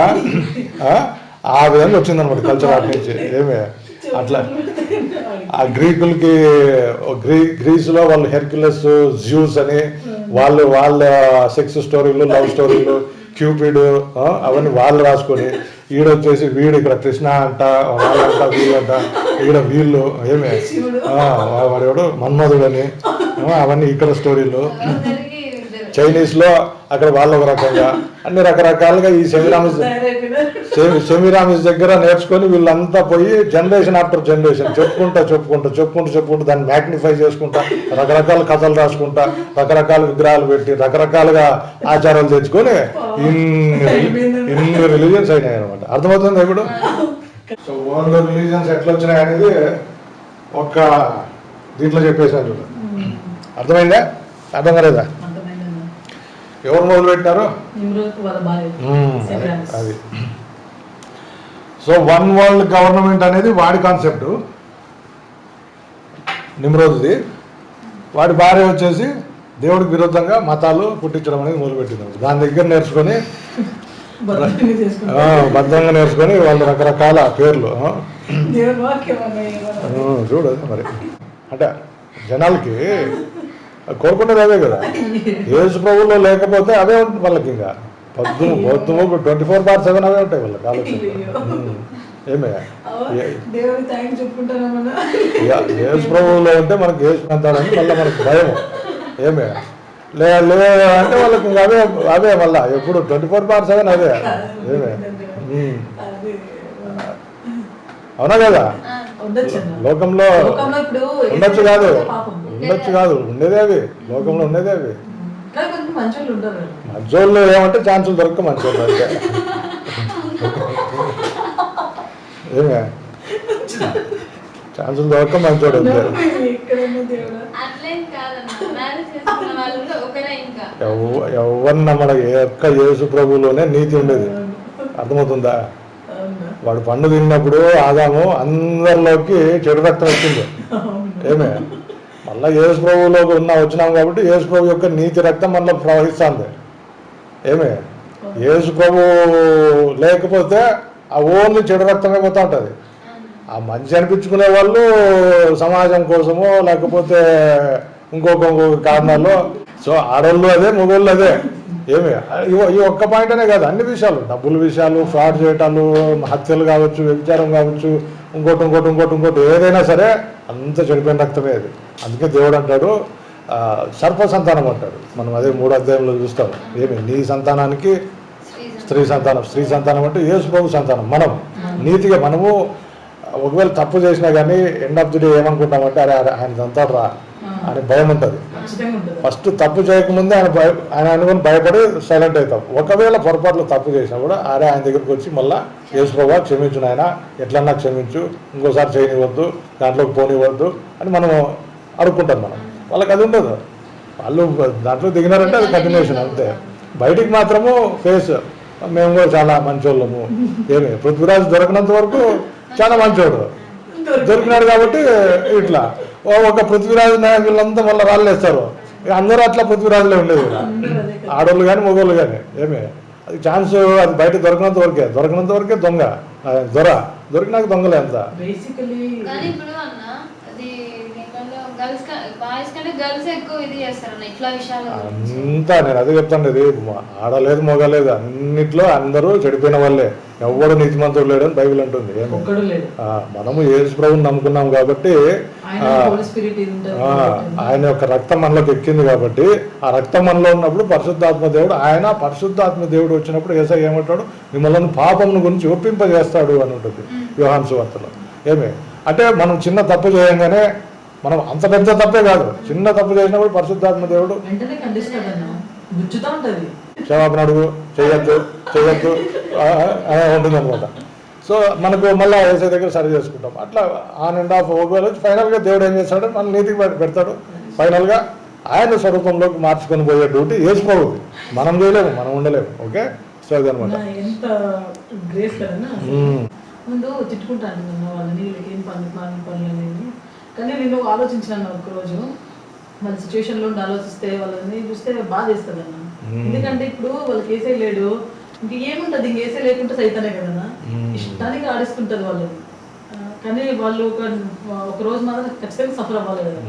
వచ్చిందనమాట కల్చర్ అటు నుంచి. ఏమి అట్లా ఆ గ్రీకులకి గ్రీసులో వాళ్ళు హెర్క్యులస్ జ్యూస్ అని వాళ్ళ సెక్స్ స్టోరీలు లవ్ స్టోరీలు క్యూపిడ్ అవన్నీ వాళ్ళు రాసుకొని ఈడొచ్చేసి వీడు ఇక్కడ కృష్ణ అంట వాళ్ళంట వీళ్ళంట ఈడ వీళ్ళు ఏమే వాడేవాడు మన్మధుడు అని అవన్నీ ఇక్కడ స్టోరీలు. చైనీస్లో అక్కడ వాళ్ళు ఒక రకంగా అన్ని రకరకాలుగా ఈ సెమిరామిస్ దగ్గర నేర్చుకొని వీళ్ళంతా పోయి జనరేషన్ ఆఫ్టర్ జనరేషన్ చెప్పుకుంటూ దాన్ని మ్యాగ్నిఫై చేసుకుంటా రకరకాల కథలు రాసుకుంటా రకరకాల విగ్రహాలు పెట్టి రకరకాలుగా ఆచారాలు తెచ్చుకొని ఇన్ని రిలీజియన్స్ అయినాయి అనమాట. అర్థమవుతుంది ఇప్పుడు. సో వరల్డ్ రిలీజియన్స్ ఎట్లా వచ్చినాయి అనేది ఒక దీంట్లో చెప్పేసాను చూడు. అర్థమైందా? అర్థం కాలేదా?
అర్థమైందన్నా.
ఎవరు మొదలు పెట్టారు?
నిమ్రోద్కు వాళ్ళ భార్య సెమిరామిస్.
అది. సో వన్ వరల్డ్ గవర్నమెంట్ అనేది వాడి కాన్సెప్ట్, నిమ్రోద్ది. వాడి భార్య వచ్చేసి దేవుడికి విరుద్ధంగా మతాలు పుట్టించడం అనేది మొదలుపెట్టింది. దాని దగ్గర నేర్చుకొని
బద్ధకంగా చేసుకుంటారు.
బద్ధంగా నేర్చుకొని వాళ్ళు రకరకాల పేర్లు
దేవుని వాక్యం అన్నయ్య.
చూడు మరి. అంటే జనాలకి కోరుకునేది అదే కదా. యేసు ప్రభువులో లేకపోతే అవే ఉంటుంది వాళ్ళకి. ఇంకా పొద్దుము 24/7 అవే ఉంటాయి వాళ్ళకి ఆలోచన. ఏమే
దేవుని థ్యాంక్స్ చెప్పుకుంటారా?
యేసు ప్రభువులో ఉంటే మనకి యేసు అంటాడని మళ్ళీ మనకు భయం. ఏమే లే అంటే వాళ్ళకి ఇంకా అవే అవే మళ్ళా ఎప్పుడు 24/7 అదే. ఏమే అవునా కదా? లోకంలో ఉండొచ్చు కాదు ఉండేదే అవి. లోకంలో ఉండేదే అవి. మంచోళ్ళు ఏమంటే ఛాన్సులు దొరక మంచోళ్ళు అంటే ఏమే ఛాన్సులు దొరక మంచోడు అంతే. ఎవరన్నా మన యొక్క యేసు ప్రభువులోనే నీతి ఉండేది. అర్థమవుతుందా? వాడు పండు తిన్నప్పుడు ఆదాము అందరిలోకి చెడు రక్తం వచ్చింది. ఏమే మళ్ళీ యేసు ప్రభువులోకి వచ్చినాం కాబట్టి యేసు ప్రభు యొక్క నీతి రక్తం మనలో ప్రవహిస్తుంది. ఏమే యేసు ప్రభు లేకపోతే ఆ ఓన్లీ చెడు రక్తమే పోతూ ఉంటుంది. ఆ మంచి అనిపించుకునే వాళ్ళు సమాజం కోసమో లేకపోతే ఇంకొక కారణాలు. సో ఆడవాళ్ళు అదే, మగవాళ్ళు అదే. ఏమి ఈ ఒక్క పాయింట్ అనే కాదు, అన్ని విషయాలు, డబ్బుల విషయాలు, ఫ్రాడ్ చేయటాలు, హత్యలు కావచ్చు, వ్యభిచారం కావచ్చు, ఇంకోటి ఏదైనా సరే అంత చెడిపోయిన రక్తమే అది. అందుకే దేవుడు అంటాడు సర్ప సంతానం అంటాడు. మనం అదే 3వ అధ్యాయంలో చూస్తాం. ఏమి నీ సంతానానికి స్త్రీ సంతానం అంటే యేసు ప్రభు సంతానం. మనం నీతిగా మనము ఒకవేళ తప్పు చేసినా కానీ ఎండ్ ఆఫ్ ది డే ఏమనుకుంటామంటే అరే ఆయన సంతాడు రా అని భయం ఉంటుంది. ఫస్ట్ తప్పు చేయకముందే ఆయన అనుకుని భయపడి సైలెంట్ అవుతాం. ఒకవేళ పొరపాట్లు తప్పు చేసినా కూడా అరే ఆయన దగ్గరికి వచ్చి మళ్ళీ యేసు ప్రభువా క్షమించు నాయన, ఎట్లన్నా క్షమించు, ఇంకోసారి చేయనివ్వద్దు, దాంట్లోకి పోనివ్వద్దు అని మనం అడుక్కుంటాం. వాళ్ళకి అది ఉండదు. వాళ్ళు దాంట్లో దిగినారంటే అది కంటిన్యూషన్ అంతే. బయటికి మాత్రము ఫేస్ మేము కూడా చాలా మంచోళ్ళము. ఏమి పృథ్వీరాజు దొరకనంత వరకు చాలా మంచోడు, దొరికినాడు కాబట్టి ఇట్లా ఒక పృథ్వీరాజు నాయకులంతా మళ్ళీ రాళ్ళేస్తారు. అందరూ అట్లా పృథ్వీరాజులే ఉండేది కదా, ఆడోళ్ళు కానీ మగోళ్ళు కానీ. ఏమి అది ఛాన్స్ అది బయట దొరికినంత వరకే దొంగ దొరికినాక దొంగలే అంత. అంతా నేను అదే చెప్తాను. ఇది ఆడలేదు మొగలేదు అన్నిట్లో అందరూ చెడిపోయిన వాళ్ళే, ఎవడు నీతిమంతుడు లేడు అని బైబిల్ అంటుంది. మనము యేసు ప్రభువుని నమ్ముకున్నాం కాబట్టి ఆయన యొక్క రక్తం మనలోకి ఎక్కింది కాబట్టి ఆ రక్తం మనలో ఉన్నప్పుడు పరిశుద్ధాత్మ దేవుడు వచ్చినప్పుడు యేసయ్య ఏమంటాడు, మిమ్మల్ని పాపమును గురించి ఒప్పింపజేస్తాడు అని ఉంటుంది యోహాను సువార్తలో. ఏమి అంటే మనం చిన్న తప్పు చేయంగానే, మనం అంత పెద్ద తప్పే కాదు, చిన్న తప్పు చేసినప్పుడు పరిశుద్ధాత్మ దేవుడు క్షమాపణ అడుగు, చేయొద్దు ఉంటుంది అనమాట. సో మనకు మళ్ళీ యేసయ్య దగ్గర సరి చేసుకుంటాం. అట్లా ఆన్ అండ్ ఆఫ్ ఒకవేళ వచ్చి ఫైనల్గా దేవుడు ఏం చేస్తాడు, మన నీతికి పెడతాడు. ఫైనల్గా ఆయన స్వరూపంలోకి మార్చుకొని పోయే డ్యూటీ యేసు ప్రభువుది. మనం చేయలేము, మనం ఉండలేము. ఓకే, సో అదనమాట.
ముందు తిట్టుకుంటాను వాళ్ళని, వీళ్ళకి ఏం పనులు అనేది. కానీ నేను ఆలోచించాను ఒకరోజు, వాళ్ళ సిచ్యువేషన్లో ఉండి ఆలోచిస్తే వాళ్ళని చూస్తే బాధ వేస్తుంది అన్న. ఎందుకంటే ఇప్పుడు వాళ్ళకి ఏసై లేడు, ఇంక ఏముంటుంది, ఇంక ఏసై లేకుంటే సైతానే కదా, ఇష్టానికి ఆడిస్తుంటుంది వాళ్ళు. కానీ వాళ్ళు ఒక రోజు మాత్రం ఖచ్చితంగా సఫర్ అవ్వాలి కదా.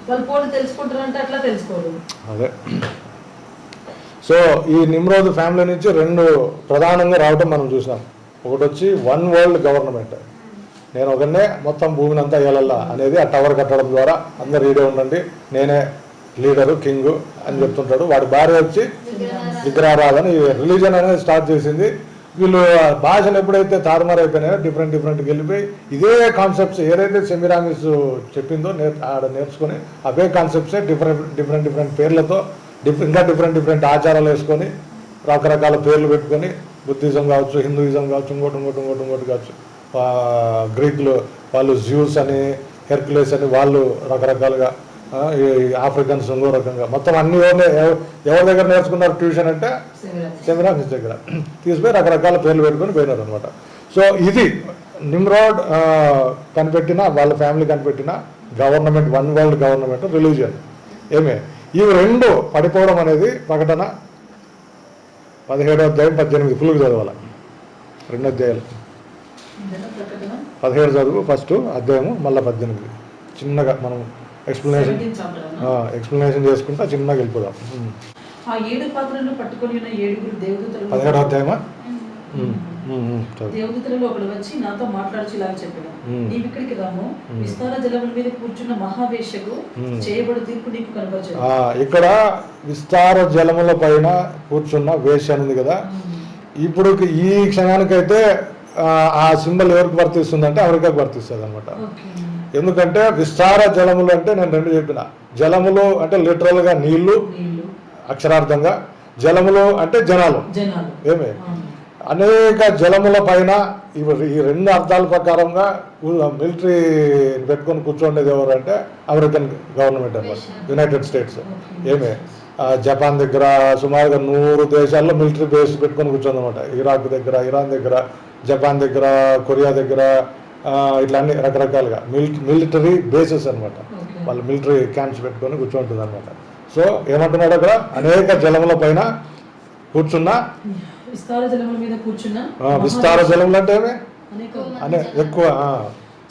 వాళ్ళు పోటీ తెలుసుకుంటారంటే అట్లా తెలుసుకోరు.
అదే. సో ఈ నిమ్రోద్ ఫ్యామిలీ నుంచి 2 ప్రధానంగా రావటం మనం చూసాం. ఒకటి వచ్చి వన్ వరల్డ్ గవర్నమెంట్, నేను ఒకనే మొత్తం భూమిని అంతా ఏలల్లా అనేది ఆ టవర్ కట్టడం ద్వారా అందరు ఈడే ఉండండి, నేనే లీడరు, కింగ్ అని చెప్తుంటాడు. వాడి భార్య వచ్చి విగ్రహారాధన, ఈ రిలీజన్ అనేది స్టార్ట్ చేసింది. వీళ్ళు భాషలు ఎప్పుడైతే తారుమారు అయిపోయినాయో డిఫరెంట్కి వెళ్ళిపోయి ఇదే కాన్సెప్ట్స్ ఏదైతే సెమిరామిస్ చెప్పిందో ఆడ నేర్చుకొని అవే కాన్సెప్ట్సే డిఫరెంట్ పేర్లతో ఇంకా డిఫరెంట్ ఆచారాలు వేసుకొని రకరకాల పేర్లు పెట్టుకొని, బుద్ధిజం కావచ్చు, హిందూయిజం కావచ్చు, ఇంకోటి కావచ్చు, గ్రీకులు వాళ్ళు జ్యూస్ అని, హెర్క్యులేస్ అని వాళ్ళు రకరకాలుగా, ఈ ఆఫ్రికన్స్ ఇంకో రకంగా, మొత్తం అన్ని ఎవరి దగ్గర నేర్చుకున్నారు ట్యూషన్ అంటే సెమిరామిస్ దగ్గర తీసుకుపోయి రకరకాల పేర్లు పెట్టుకొని పోయినారు అనమాట. సో ఇది నిమ్రాడ్ కనిపెట్టిన, వాళ్ళ ఫ్యామిలీ కనిపెట్టిన government, one world government, religion. ఇవి రెండు పడిపోవడం అనేది ప్రకటన 17వ అధ్యాయం 18 ఫుల్గా చదవాలి. 2 అధ్యాయాలు, 17 చదువు ఫస్ట్ అధ్యాయము, మళ్ళీ 18 చిన్నగా మనం ఎక్స్ప్లెనేషన్ చేసుకుంటా చిన్నగా వెళ్ళిపోదాం.
ఆ 7 పాత్రలను పట్టుకొని ఉన్న 7 దేవదూతలు,
17వ అధ్యాయమా?
దేవదూతలలో ఒకడు వచ్చి నాతో మాట్లాడుచు ఇలా చెప్పాడు, నీవు ఇక్కడికి రాము, విస్తార జలముల మీద కూర్చున్న మహావేశ్యకు చేయబడు తీర్పు నీకు కనపరచదు.
ఇక్కడ విస్తార జలముల పైన కూర్చున్న వేశ్య ఉంది కదా, ఇప్పుడు ఈ క్షణానికైతే ఆ సింబల్ ఎవరికి వర్తిస్తుంది అంటే అమెరికాకు వర్తిస్తుంది అనమాట. ఎందుకంటే విస్తార జలములు అంటే నేను 2 చెప్పిన, జలములు అంటే లిటరల్గా నీళ్లు, అక్షరార్థంగా జలములు అంటే జనాలు. అనేక జలముల పైన ఈ 2 అర్థాల ప్రకారంగా మిలిటరీ పెట్టుకొని కూర్చోండేది ఎవరు అంటే అమెరికన్ గవర్నమెంట్ అనమాట, యునైటెడ్ స్టేట్స్. జపాన్ దగ్గర సుమారుగా 100 దేశాల్లో మిలిటరీ బేస్ పెట్టుకొని కూర్చోంది అనమాట. ఇరాక్ దగ్గర, ఇరాన్ దగ్గర, జపాన్ దగ్గర, కొరియా దగ్గర, ఇట్లా అన్ని రకరకాలుగా మిలిటరీ బేసెస్ అనమాట. వాళ్ళు మిలిటరీ క్యాంప్స్ పెట్టుకొని కూర్చోంటుంది అనమాట. సో ఏమంటున్నాడు అక్కడ, అనేక జలముల పైన కూర్చున్న,
విస్తార జలముల మీద కూర్చున్న,
విస్తార జలములు అంటే ఎక్కువ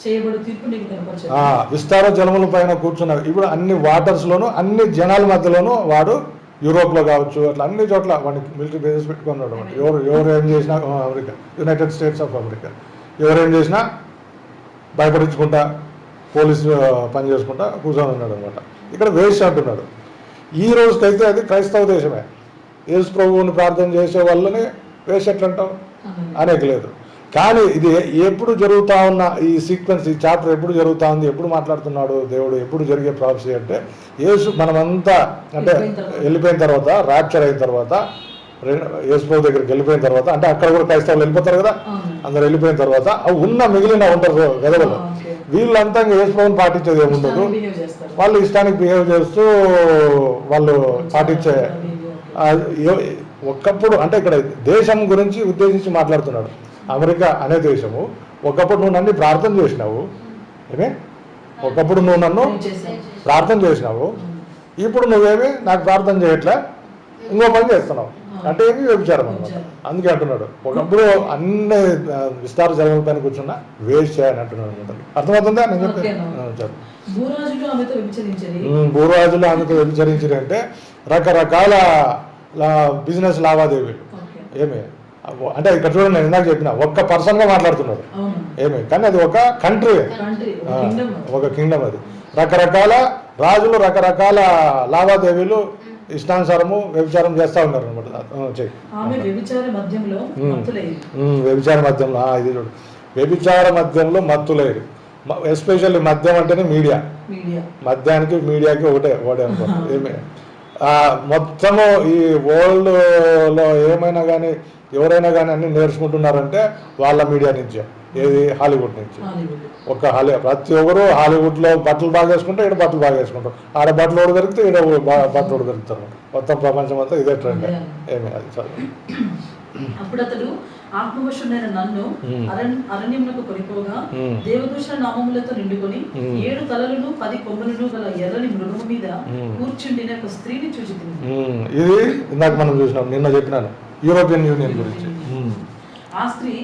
చేయబడు తీర్పు నీకు కనపరచదు.
విస్తార జలముల పైన కూర్చున్న, ఇప్పుడు అన్ని వాటర్స్ లోను, అన్ని జనాల మధ్యలోనూ వాడు యూరోప్లో కావచ్చు, అట్లా అన్ని చోట్ల వాడికి మిలిటరీ బేసెస్ పెట్టుకున్నాడు అనమాట. ఎవరు ఏం చేసినా, America, United states of America, ఎవరేం చేసినా భయపడించుకుంటా, పోలీసు పని చేసుకుంటా కూర్చొని ఉన్నాడు అనమాట. ఇక్కడ వేస్ట్ అంటున్నాడు. ఈ రోజుకైతే అది క్రైస్తవ దేశమే. యేసు ప్రభువుని ప్రార్థన చేసే వాళ్ళని వేస్ట్ ఎట్లంటాం అనేక లేదు. కానీ ఇది ఎప్పుడు జరుగుతూ ఉన్న ఈ సీక్వెన్స్, ఈ చాప్టర్ ఎప్పుడు జరుగుతూ ఉంది, ఎప్పుడు మాట్లాడుతున్నాడు దేవుడు, ఎప్పుడు జరిగే ప్రాసెస్ అంటే యేసు మనమంతా అంటే వెళ్ళిపోయిన తర్వాత, ర్యాప్చర్ అయిన తర్వాత, యేసు ప్రభు దగ్గరికి వెళ్ళిపోయిన తర్వాత, అంటే అక్కడ కూడా క్రైస్తవులు వెళ్ళిపోతారు కదా, అందరు వెళ్ళిపోయిన తర్వాత ఉన్న మిగిలిన ఉంటారు గదవలు, వీళ్ళంతా యేసు ప్రభుని పాటించేది ఏముండదు. వాళ్ళు ఇష్టానికి బిహేవ్ చేస్తూ వాళ్ళు పాటించే, ఒకప్పుడు అంటే ఇక్కడ దేశం గురించి ఉద్దేశించి మాట్లాడుతున్నాడు. అమెరికా అనే దేశము, ఒకప్పుడు నువ్వు నన్ను ప్రార్థన చేసినావు, ఒకప్పుడు నువ్వు నన్ను ప్రార్థన చేసినావు, ఇప్పుడు నువ్వేమి నాకు ప్రార్థన చేయట్లే, ఇంకో పని చేస్తున్నావు అంటే ఏమి వ్యభిచారం అన్నమాట. అందుకే అంటున్నాడు, ఒకప్పుడు అన్ని విస్తార జలముల పైన కూర్చున్న వేస్ట్ చేయని అంటున్నాడు అనమాట. అర్థమవుతుందా? నేను చెప్పాను. భూరాజులు ఆమెతో వ్యభిచరించారు అంటే రకరకాల బిజినెస్ లావాదేవీలు. అంటే ఇక్కడ చూడండి, నేను ఇందాక చెప్పిన ఒక్క పర్సన్గా మాట్లాడుతున్నాడు కానీ అది ఒక కంట్రీ, ఒక కింగ్డమ్. అది రకరకాల రాజులు రకరకాల లావాదేవీలు ఇష్టానుసారము వ్యభిచారం చేస్తూ ఉన్నారు అనమాట. వ్యభిచార మధ్యంలో ఇది చూడు, వ్యభిచార మధ్యంలో మత్తులేరు. ఎస్పెషల్లీ మద్యం అంటేనే మీడియా, మద్యానికి మీడియాకి ఒకటే అనుకోండి. మొత్తము ఈ వరల్డ్లో ఏమైనా కానీ ఎవరైనా కానీ అన్ని నేర్చుకుంటున్నారంటే వాళ్ళ మీడియా నుంచే. ఏది? హాలీవుడ్ నుంచి. ప్రతి ఒక్కరు హాలీవుడ్లో బట్టలు బాగా వేసుకుంటే ఇక్కడ బట్టలు బాగా వేసుకుంటారు, ఆడ బట్టలు ఓడి దొరికితే ఇక్కడ బట్టలు ఓడి దొరుకుతారు. మొత్తం ప్రపంచం అంతా ఇదే ట్రెండ్. ఏమి అది చాలు.
అప్పుడు అతడు ఆత్మవశుడైన నన్ను అరణ్యమునకు కొనిపోగా దేవదూషణ నామములతో నిండుకొని 7 తలలను 10 కొమ్ములను గల ఎర్రని మృగము మీద కూర్చుండిన ఒక స్త్రీని చూచితిని.
ఇది ఇందాక మనం చూసినాం, నిన్న చెప్పినాను యూరోపియన్ యూనియన్ గురించి.
ఆ స్త్రీ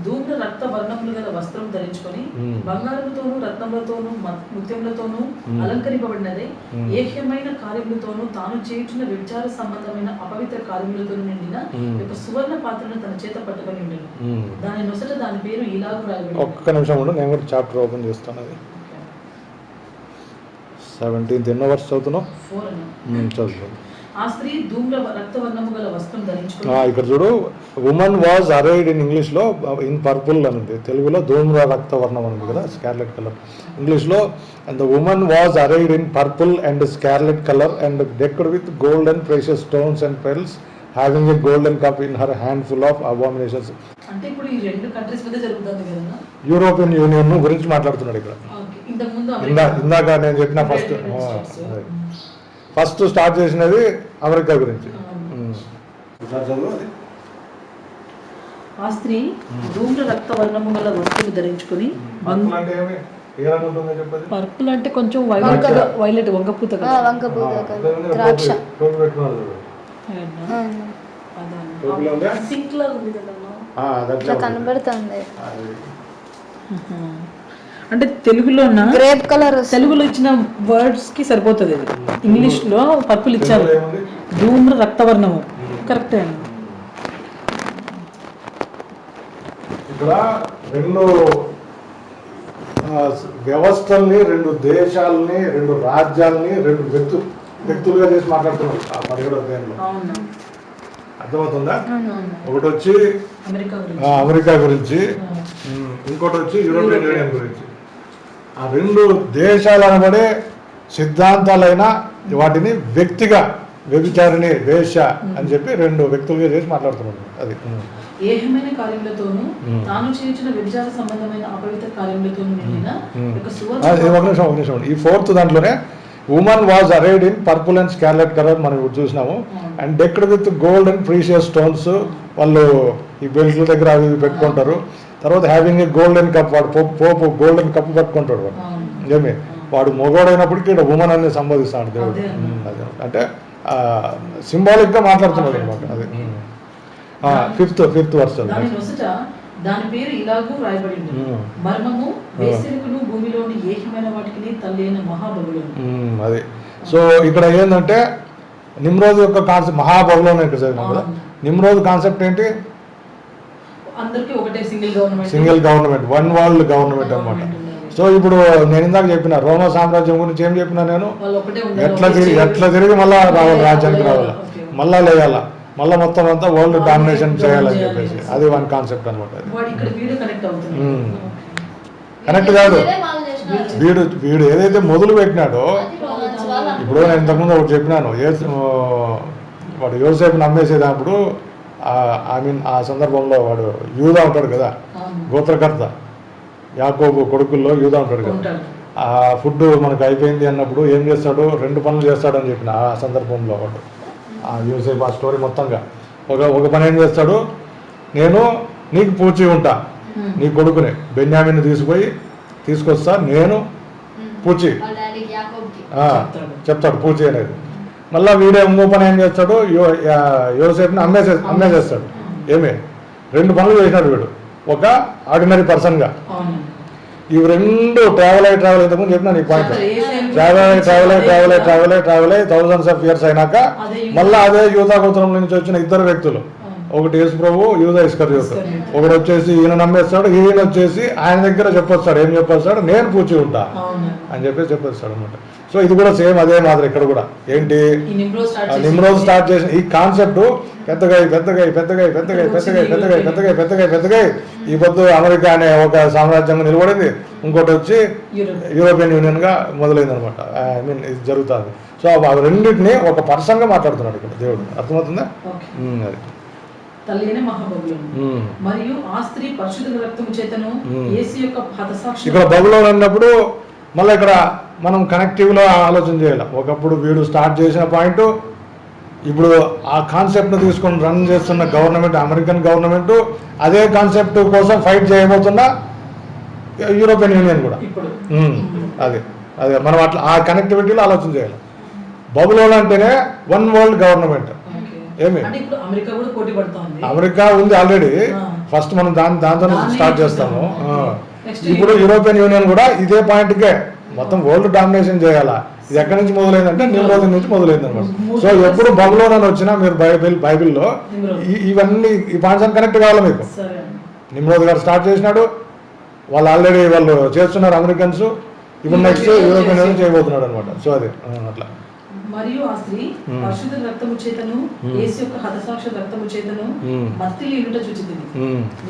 ధూమ్ర రక్త వర్ణములు గల వస్త్రం ధరించుకొని బంగారముతోనూ రత్నములతోనూ ముత్యములతోనూ అలంకరింపబడినదే ఏహ్యమైన కార్యములతోనూ తాను చేయుచున్న వ్యభిచార సంబంధమైన అపవిత్ర కార్యములతో నిండిన ఒక సువర్ణ పాత్రను తన చేత పట్టుకొని ఉండేది. దాని నొసట దాని పేరు ఇలాగు రాయబడింది.
ఒక్క నిమిషం ఉండు, నేను కూడా చాప్టర్ ఓపెన్ చేస్తాను. అది 17th ఎన్నో వర్స్ చదువుతున్నావు? 4 చదువు.
ఆ స్త్రీ ధూమ్ర రక్తవర్ణము గల వస్త్రం ధరించుకొని,
ఇక్కడ చూడు, ఉమెన్ వాజ్ అరైడ్ ఇన్ ఇంగ్లీష్లో ఇన్ పర్పుల్ అని ఉంది, తెలుగులో ధూమ్ర రక్తవర్ణం అని ఉంది కదా, స్కార్లెట్ కలర్. ఇంగ్లీష్లో and the woman was arrayed in purple and scarlet colour and decked with gold and precious stones and pearls having a golden cup in her hand full of abominations.
అంటే ఇప్పుడు ఈ 2 countries మీద జరుగుతుంది కదా,
European union గురించి మాట్లాడుతున్నాడు ఇక్కడ.
ఈ ఇంతకుముందు
ఇందాక నేను చెప్పిన ఫస్ట్ స్టార్ట్ చేసినది అమెరికా గురించి.
ఆ స్త్రీ ధూమ్ర రక్త వర్ణము గల వస్తువులు ధరించుకుని, పర్పుల్ అంటే కొంచెం వైలెట్ వంగపూత
ద్రాక్ష
సింక్ లా ఉంది కదా
కనబడుతుంది.
అంటే తెలుగులోన
గ్రేప్ కలర్,
తెలుగులో ఇచ్చిన వర్డ్స్ కి సరిపోతుంది. అది ఇంగ్లీష్ లో పర్పుల్ ఇచ్చారు, ధూమ్ర రక్తవర్ణము. కరెక్టే అండి.
ఇక్కడ రెండు వ్యవస్థల్ని, రెండు దేశాలని, రెండు రాజ్యాలని, రెండు వ్యక్తులుగా చేసి మాట్లాడుతున్నారు ఆ 17వ అధ్యాయంలో. అర్థమవుతుందా? ఒకటి వచ్చి అమెరికా గురించి, ఇంకోటి వచ్చి యూరోపియన్ యూనియన్ గురించి. ఆ రెండు దేశాలు అనబడే సిద్ధాంతాలైన వాటిని వ్యక్తిగా వ్యభిచారిణి, వేశ్య అని చెప్పి రెండు వ్యక్తులుగా చేసి మాట్లాడుతున్నారు. అది
ఏహమైన కార్యములతోను తాను చేయించిన వ్యభిచార సంబంధమైన అపవిత్ర కార్యములతోను నిండిన ఒక
నిమిషం. ఈ 4th దాంట్లోనే woman was arrayed in purple and scarlet colour మనం ఇప్పుడు చూసినాము. And decked with gold and precious stones. వాళ్ళు ఈ బెల్ట్ల దగ్గర అవి పెట్టుకుంటారు. తర్వాత హ్యావింగ్ ఏ గోల్డెన్ కప్, వాడు పోపు గోల్డెన్ కప్ పట్టుకుంటాడు. వాడు ఏమి వాడు మొగోడైనప్పటికీ ఇక్కడ ఉమెన్ అని సంబోధిస్తాడు దేవుడు. అదే అంటే సింబాలిక్గా మాట్లాడుతున్నాడు అనమాట. అది 5th వర్స్.
దాని పేరు ఇలాగూ రాయబడి ఉంది, మర్మము వేశ్యకును భూమిలోని ఏకమైన వాటికి తల్లి అయిన మహాబబులోను.
అది సో ఇక్కడ ఏంటంటే నిమ్రోద్ యొక్క కాన్సెప్ట్ మహాబబులోన్ ఇక్కడ చదివినాం కదా. నిమ్రోద్ కాన్సెప్ట్ ఏంటి?
అందరికీ ఒకటే
single government, one world government అనమాట. సో ఇప్పుడు నేను ఇందాక చెప్పిన రోమా సామ్రాజ్యం గురించి ఏం చెప్పినా నేను, ఎట్లా తిరిగి మళ్ళా రావాలి, రాజ్యానికి రావాలా, మళ్ళా లేయాలా, మళ్ళీ మొత్తం అంతా వరల్డ్ డామినేషన్ చేయాలని చెప్పేసి అది వన్ కాన్సెప్ట్ అనమాట. కనెక్ట్ కాదు, వీడు ఏదైతే మొదలు పెట్టినాడో, ఇప్పుడు నేను ఇంతకుముందు ఒకటి చెప్పినాను, వాడు యోసేపు నమ్మేసేటప్పుడు ఆ సందర్భంలో వాడు యూదా ఉంటాడు కదా, గోత్రకర్త, యాకోబు కొడుకుల్లో యూదా ఉంటాడు కదా. ఆ ఫుడ్ మనకు అయిపోయింది అన్నప్పుడు ఏం చేస్తాడు? 2 పనులు చేస్తాడని చెప్పిన ఆ సందర్భంలో వాడు యోసేపు. ఆ స్టోరీ మొత్తంగా ఒక పని ఏం చేస్తాడు? నేను నీకు పూచి ఉంటా, నీ కొడుకుని బెన్యామిని తీసుకొస్తా, నేను పూచి చెప్తాడు పూచి అనేది. మళ్ళీ వీడే ఇంకో పని ఏం చేస్తాడు? యోసేపుని అమ్మేసేస్తాడు. ఏమి 2 పనులు చేసినాడు వీడు ఒక ఆర్డినరీ పర్సన్గా. ఇవి రెండు ట్రావెల్ ఇంతకుముందు చెప్పినా నీ పాయింట్. ట్రావెల్ అయ్యి థౌజండ్స్ ఆఫ్ ఇయర్స్ అయినాక మళ్ళీ అదే యూదా గోత్రం నుంచి వచ్చిన 2 వ్యక్తులు, ఒకటి యేసు ప్రభు, యూదా ఇస్కరియోతు. ఒకటి వచ్చేసి ఈయన నమ్మేస్తాడు, ఈయన వచ్చేసి ఆయన దగ్గర చెప్పొస్తాడు. ఏం చెప్పొస్తాడు? నేను పూచి ఉంటా అని చెప్పేసి చెప్పేస్తాడు అనమాట. సో ఇది కూడా సేమ్ అదే మాదిరి ఇక్కడ కూడా. ఏంటి? నిమ్రోద్ స్టార్ట్ చేసిన ఈ కాన్సెప్ట్ పెద్దగా ఈ పొద్దు అమెరికా అనే ఒక సామ్రాజ్యంగా నిలబడింది, ఇంకోటి వచ్చి యూరోపియన్ యూనియన్గా మొదలైంది అనమాట. ఐ మీన్ ఇది జరుగుతుంది. సో అవి రెండింటినీ ఒక పర్సన్గా మాట్లాడుతున్నాడు ఇక్కడ దేవుడు. అర్థమవుతుందా? అది ఇక్కడ బబులోన్ అన్నప్పుడు మళ్ళీ ఇక్కడ మనం కనెక్టివ్లో ఆలోచన చేయాలి. ఒకప్పుడు వీడు స్టార్ట్ చేసిన పాయింట్, ఇప్పుడు ఆ కాన్సెప్ట్ను తీసుకొని రన్ చేస్తున్న గవర్నమెంట్, అమెరికన్ గవర్నమెంట్, అదే కాన్సెప్ట్ కోసం ఫైట్ చేయబోతున్న యూరోపియన్ యూనియన్ కూడా. అదే మనం అట్లా ఆ కనెక్టివిటీలో ఆలోచన చేయాలి. బబులోన్ అంటేనే వన్ వరల్డ్ గవర్నమెంట్. ఏమి అమెరికా ఉంది ఆల్రెడీ, ఫస్ట్ మనం దాంతో స్టార్ట్ చేస్తాము. ఇప్పుడు యూరోపియన్ యూనియన్ కూడా ఇదే పాయింట్కే మొత్తం వరల్డ్ డామినేషన్ చేయాలా. ఇది ఎక్కడి నుంచి మొదలైందంటే నిమ్రోద్ నుంచి మొదలైంది అనమాట. సో ఎప్పుడు బబులోన్ అని వచ్చినా మీరు బైబిల్లో ఇవన్నీ ఈ పాయింట్స్ అని కనెక్ట్ కావాలి మీకు. నిమ్రోద్ గారు స్టార్ట్ చేసినాడు, వాళ్ళు ఆల్రెడీ వాళ్ళు చేస్తున్నారు అమెరికన్స్, ఇప్పుడు నెక్స్ట్ యూరోపియన్ యూనియన్ చేయబోతున్నాడు అనమాట. సో అది అట్లా.
మరియు ఆ స్త్రీ పరిశుద్ధ రక్తము చేతను యేసు యొక్క హతసాక్షి రక్తము చేతను మత్తిలి ఉంట చూచితిని.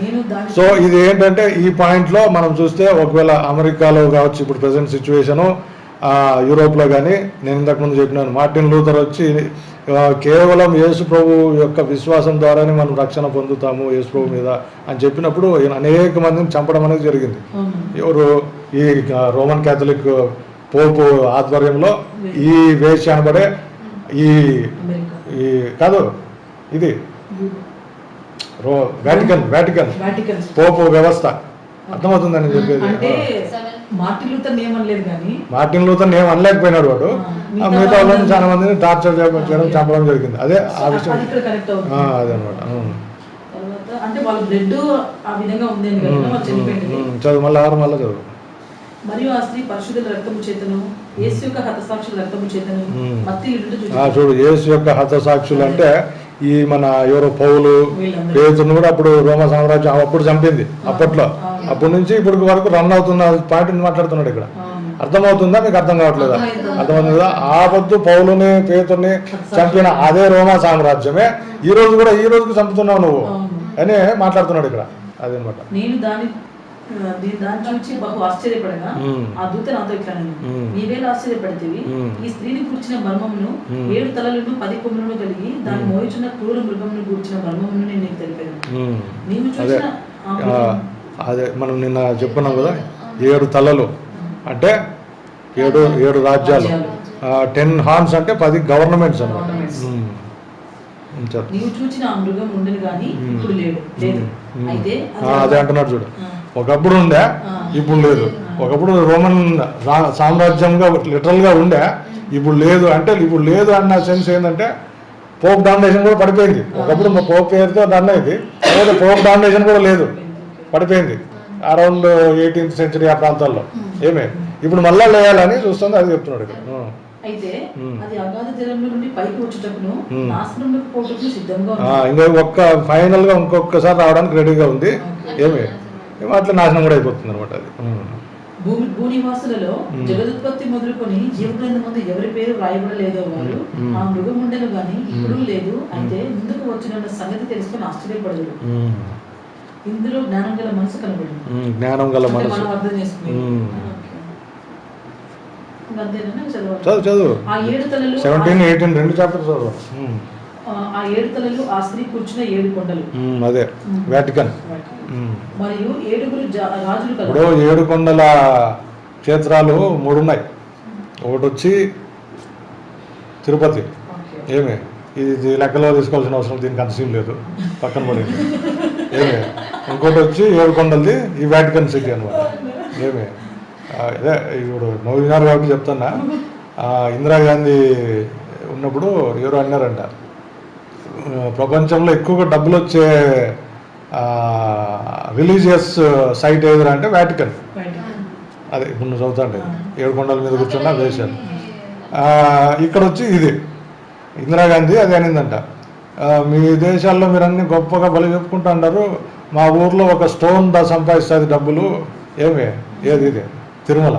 నేను దాని
సో ఇది ఏంటంటే ఈ పాయింట్ లో మనం చూస్తే ఒకవేళ అమెరికాలో కావచ్చు, ఇప్పుడు ప్రెసెంట్ సిచ్యువేషను, యూరోప్లో కానీ, నేను ఇంతకుముందు చెప్పినాను మార్టిన్ లూథర్ వచ్చి కేవలం యేసు ప్రభు యొక్క విశ్వాసం ద్వారానే మనం రక్షణ పొందుతాము యేసు ప్రభు మీద అని చెప్పినప్పుడు ఈయన అనేక మందిని చంపడం అనేది జరిగింది. ఎవరు? ఈ రోమన్ క్యాథలిక్ పోపు ఆధ్వర్యంలో ఈ వేష అనబడే ఈ కాదు ఇది వాటికన్ పోపు వ్యవస్థ. అర్థమవుతుందని చెప్పేది. మార్టిన్ లూథర్ ఏం అనలేకపోయినాడు వాడు. మిగతా వాళ్ళని చాలా మందిని టార్చర్ చేయడం చంపడం జరిగింది. అదే ఆ విషయం. అదే అనమాట. చదువు మళ్ళీ చదువు.
మరియు ఆ స్త్రీ పరిశుద్ధుల రక్తము చేతను యేసు యొక్క హతసాక్షుల రక్తము చేతను
చూడు, యేసు యొక్క హతసాక్షులు అంటే ఈ మన ఎవరో పౌలు పేతురును కూడా అప్పుడు రోమా సామ్రాజ్యం అప్పుడు చంపింది. అప్పట్లో అప్పటి నుంచి ఇప్పటి వరకు రన్ అవుతున్న పాయింట్ మాట్లాడుతున్నాడు ఇక్కడ. అర్థమవుతుందా? మీకు అర్థం కావట్లేదా? అర్థమవుతుంది కదా? ఆ పొద్దు పౌలుని పేతుర్ని చంపిన అదే రోమా సామ్రాజ్యమే ఈ రోజు కూడా ఈ రోజుకి చంపుతున్నావు నువ్వు అని మాట్లాడుతున్నాడు ఇక్కడ. అదనమాట.
నేను దాన్ని చూసి బహు ఆశ్చర్యపడగా ఆ దూత నాతో ఇట్లనెను, నీవేళ ఆశ్చర్యపడితివి, ఈ స్త్రీని కూర్చిన మర్మమును 7 తలలను 10 కొమ్ములను కలిగి దాన్ని మోయుచున్న క్రూర మృగమును కూర్చిన మర్మమును నేను నీకు తెలిపాను. నీవు చూసిన
అదే మనం నిన్న చెప్పుకున్నాం కదా, 7 తలలు అంటే 7 రాజ్యాలు, 10 హార్న్స్ అంటే 10 గవర్నమెంట్స్ అన్నమాట.
నీవు చూచిన ఆ మృగం ఉండను గాని ఇప్పుడు లేదు. అయితే
అదే అంటున్నాడు చూడు, ఒకప్పుడు ఉండే ఇప్పుడు లేదు. ఒకప్పుడు రోమన్ సామ్రాజ్యంగా లిటరల్ గా ఉండే ఇప్పుడు లేదు. అంటే ఇప్పుడు లేదు అన్న సెన్స్ ఏంటంటే పోప్ డామినేషన్ కూడా పడిపోయింది. ఒకప్పుడు మా పోప్ పేరుతో రన్ అయింది, తర్వాత పోప్ డామినేషన్ కూడా లేదు, పడిపోయింది అరౌండ్ 18th century ఆ ప్రాంతాల్లో. ఏమే ఇప్పుడు మళ్ళా లేయాలని చూస్తుంది, అది చెప్తున్నాడు ఇక్కడ.
అయితే అది అగాధ జలంలో నుండి పైకి వచ్చేటప్పుడు నాశనంలోకి పోవడానికి సిద్ధంగా
ఉంది. ఫైనల్ గా ఇంకొకసారి రావడానికి రెడీగా ఉంది. ఏమి అట్లా నాశనం కూడా అయిపోతుంది అనమాట. అది
భూనివాసులలో జగదుత్పత్తి మొదలుకొని జీవగ్రంథం ముందు ఎవరి పేరు రాయబడలేదో వారు ఆ మృగం ఉండను గాని ఇప్పుడు లేదు. అయితే ముందుకు వచ్చిన సంగతి తెలుసుకొని ఆశ్చర్యపడదు. ఇందులో జ్ఞానం గల మనసు కనబడింది.
జ్ఞానం గల మనసు
మనం అర్థం చేసుకున్నాం.
చదువు.
ఆ 7 తలలు
17, 18 2 చాప్టర్స్ చదువు.
ఆ 7 తలలు ఆ స్త్రీ కూర్చున్న 7 కొండలు,
అదే వాటికన్.
మరియు 7 రాజులు.
ఇప్పుడు 7 కొండల క్షేత్రాలు 3 ఉన్నాయి. ఒకటి వచ్చి తిరుపతి. ఏమి ఇది లెక్కలో తీసుకోవాల్సిన అవసరం దీనికి అంత సీన్ లేదు, పక్కన పడింది. ఏమి ఇంకోటి వచ్చి 7 కొండలది ఈ వాటికన్ సిటీ అనమాట. ఏమి అదే ఇప్పుడు నవీనార్ గారికి చెప్తున్నా, ఇందిరాగాంధీ ఉన్నప్పుడు ఎవరు అన్నారంట, ప్రపంచంలో ఎక్కువగా డబ్బులు వచ్చే రిలీజియస్ సైట్ ఏదైనా అంటే వాటికన్. అదే ఇప్పుడు నువ్వు చదువుతాండి, 7 కొండల మీద కూర్చున్నా వేశారు. ఇక్కడ వచ్చి ఇది ఇందిరాగాంధీ అది అనిందంట, మీ దేశాల్లో మీరు అన్ని గొప్పగా బలి చెప్పుకుంటూ అంటారు, మా ఊర్లో ఒక స్టోన్ సంపాదిస్తుంది డబ్బులు. ఏమి ఏది ఇది తిరుమల.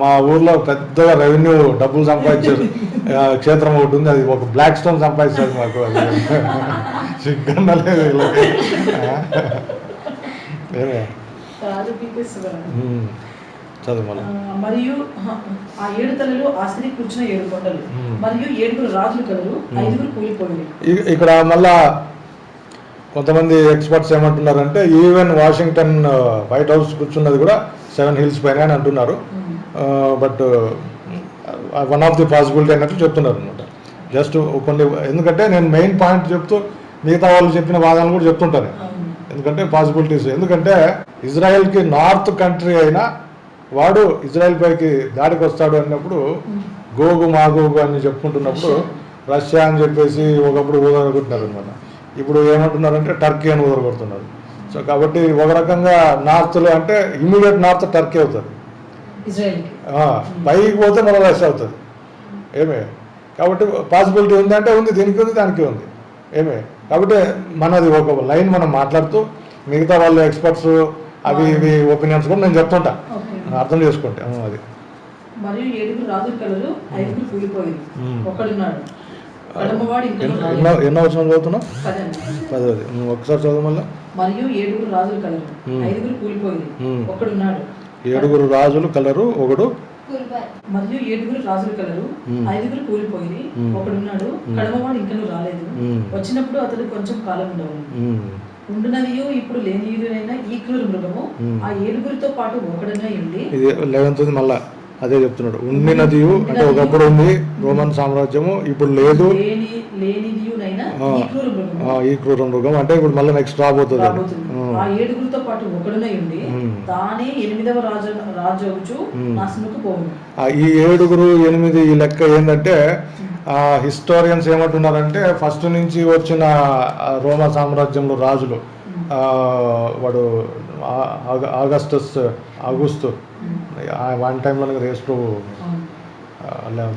మా ఊర్లో పెద్దగా రెవెన్యూ డబ్బులు సంపాదించారు క్షేత్రం ఒకటి ఉంది, అది ఒక బ్లాక్ స్టోన్ సంపాదిస్తుంది మాకు. అది సిగ్గన్నా లేదు. ఏమే చదువు మళ్ళీ.
మరియు ఆ 7 తలలు ఆ స్త్రీ కూర్చున్న 7 కొండలు, మరియు 7 రాజులు కలరు, 5 కూలిపోయింది.
ఇక్కడ మళ్ళా కొంతమంది ఎక్స్పర్ట్స్ ఏమంటున్నారంటే ఈవెన్ వాషింగ్టన్ వైట్ హౌస్ కూర్చున్నది కూడా 7 hills పైన అని అంటున్నారు. But one of the possibility అన్నట్లు చెప్తున్నారు అనమాట. జస్ట్ కొన్ని, ఎందుకంటే నేను మెయిన్ పాయింట్ చెప్తూ మిగతా వాళ్ళు చెప్పిన వాదనలు కూడా చెప్తుంటాను. ఎందుకంటే పాసిబిలిటీస్, ఎందుకంటే ఇజ్రాయెల్కి నార్త్ కంట్రీ అయినా వాడు ఇజ్రాయెల్ పైకి దాడికి వస్తాడు అన్నప్పుడు గోగు మాగోగు అని చెప్పుకుంటున్నప్పుడు రష్యా అని చెప్పేసి ఒకప్పుడు ఊదరగొట్టినారు అనమాట. ఇప్పుడు ఏమంటున్నారంటే టర్కీ అని ఊదరగొడుతున్నారు. సో కాబట్టి ఒక రకంగా నార్త్లో అంటే ఇమీడియట్ నార్త్ టర్కీ అవుతుంది, పైకి పోతే మన రష్యా అవుతుంది. ఏమే కాబట్టి పాసిబిలిటీ ఉంది అంటే ఉంది, దీనికి ఉంది దానికి ఉంది. ఏమే కాబట్టి మనది ఒక లైన్ మనం మాట్లాడుతూ మిగతా వాళ్ళు ఎక్స్పర్ట్స్ అవి ఇవి ఒపీనియన్స్ కూడా నేను చెప్తుంటా, అర్థం చేసుకుంటే. అది
మరియు 7 రాజులు కలరు, 5 కూలిపోయింది, ఒకడున్నాడు.
ఎన్నో వచ్చిన చదువుతున్నావు? 10. ఒకసారి చదువు మళ్ళీ.
మరియు 7 రాజులు కలరు, 5 కూలిపోయింది, ఒకడున్నాడు.
7 రాజులు కలరు, ఒకడు
కూలిపోయారు.
మరియు 7 రాజులు కలరు, 5 కూలిపోయి, ఒకడున్నాడు, కడమవాడు ఇంకనూ రాలేదు. వచ్చినప్పుడు అతడు కొంచెం కాలం ఉండునదియు ఇప్పుడు లేనియుడైన ఈ క్రూర మృగము ఆ 7 పాటు ఒకడనై ఉండి.
ఇది 11th మళ్ళా అదే చెప్తున్నాడు. ఉండినదియు అంటే ఒకప్పుడు ఉంది రోమన్ సామ్రాజ్యము, ఇప్పుడు లేదు. ఈ క్రూర మృగం అంటే ఇప్పుడు మళ్ళీ నెక్స్ట్ రాబోతుంది.
ఆ 7 పాటు ఒకడునై ఉండి తానే 8వ రాజు నాశనకు పోవును.
ఈ 7, 8 ఈ లెక్క ఏంటంటే హిస్టోరియన్స్ ఏమంటున్నారంటే ఫస్ట్ నుంచి వచ్చిన రోమా సామ్రాజ్యంలో రాజులు వాడు ఆగస్టు వన్ టైంలో యేసు ప్రభు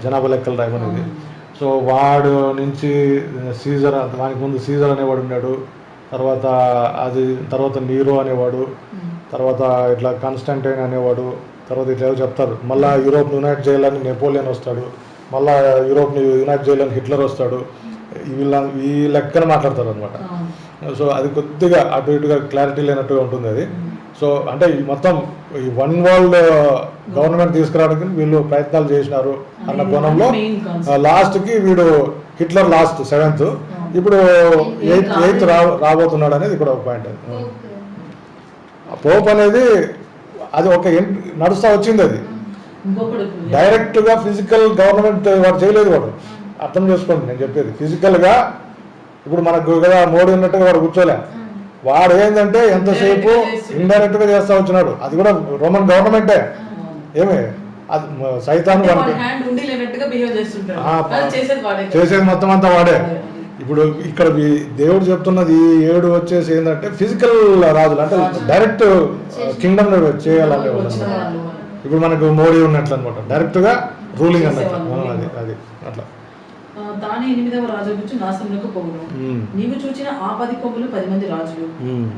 జనాభా లెక్కలు రాయమనేది. సో వాడు నుంచి సీజర్, దానికి ముందు సీజర్ అనేవాడు ఉన్నాడు, తర్వాత నీరో అనేవాడు, తర్వాత ఇట్లా కాన్స్టాంటైన్ అనేవాడు, తర్వాత ఇట్లా చెప్తారు. మళ్ళీ యూరోప్ని యునైట్ చేయాలని నెపోలియన్ వస్తాడు, మళ్ళీ యూరోప్ని యునైట్ చేయాలని హిట్లర్ వస్తాడు. ఈ లెక్కన మాట్లాడతారు అనమాట. సో అది కొద్దిగా అటు ఇటుగా క్లారిటీ లేనట్టుగా ఉంటుంది అది. సో అంటే ఈ మొత్తం ఈ వన్ వరల్డ్ గవర్నమెంట్ తీసుకురావడానికి వీళ్ళు ప్రయత్నాలు చేసినారు అన్న కోణంలో లాస్ట్కి వీడు హిట్లర్ లాస్ట్ 7th, ఇప్పుడు 8th రాబోతున్నాడు అనేది ఇక్కడ ఒక పాయింట్. అది పోప్ అనేది అది ఒక నడుస్తూ వచ్చింది. అది డైరెక్ట్గా ఫిజికల్ గవర్నమెంట్ వాడు చేయలేదు. వాడు అర్థం చేసుకోండి నేను చెప్పేది. ఫిజికల్గా ఇప్పుడు మనకు కదా మోడీ ఉన్నట్టుగా వాడు కూర్చోలే. వాడు ఏంటంటే ఎంతసేపు ఇండైరెక్ట్గా చేస్తూ వచ్చినాడు. అది కూడా రోమన్ గవర్నమెంటే. ఏమి అది సైతాన్ చేసేది మొత్తం అంతా వాడే. ఇప్పుడు ఇక్కడ దేవుడు చెప్తున్నది ఈ 7 వచ్చేసి ఏంటంటే ఫిజికల్ రాజులు, అంటే డైరెక్ట్ కింగ్డమ్ చేయాలనే వాళ్ళు. ఇప్పుడు మనకు మోడీ ఉన్నట్లు అనమాట, డైరెక్ట్గా రూలింగ్ అన్నట్టు. అది అట్లా
తానే 8వ రాజు నాశనమునకు పోవును. నీవు చూచిన ఆ 10 కొమ్ములు 10 మంది రాజులు.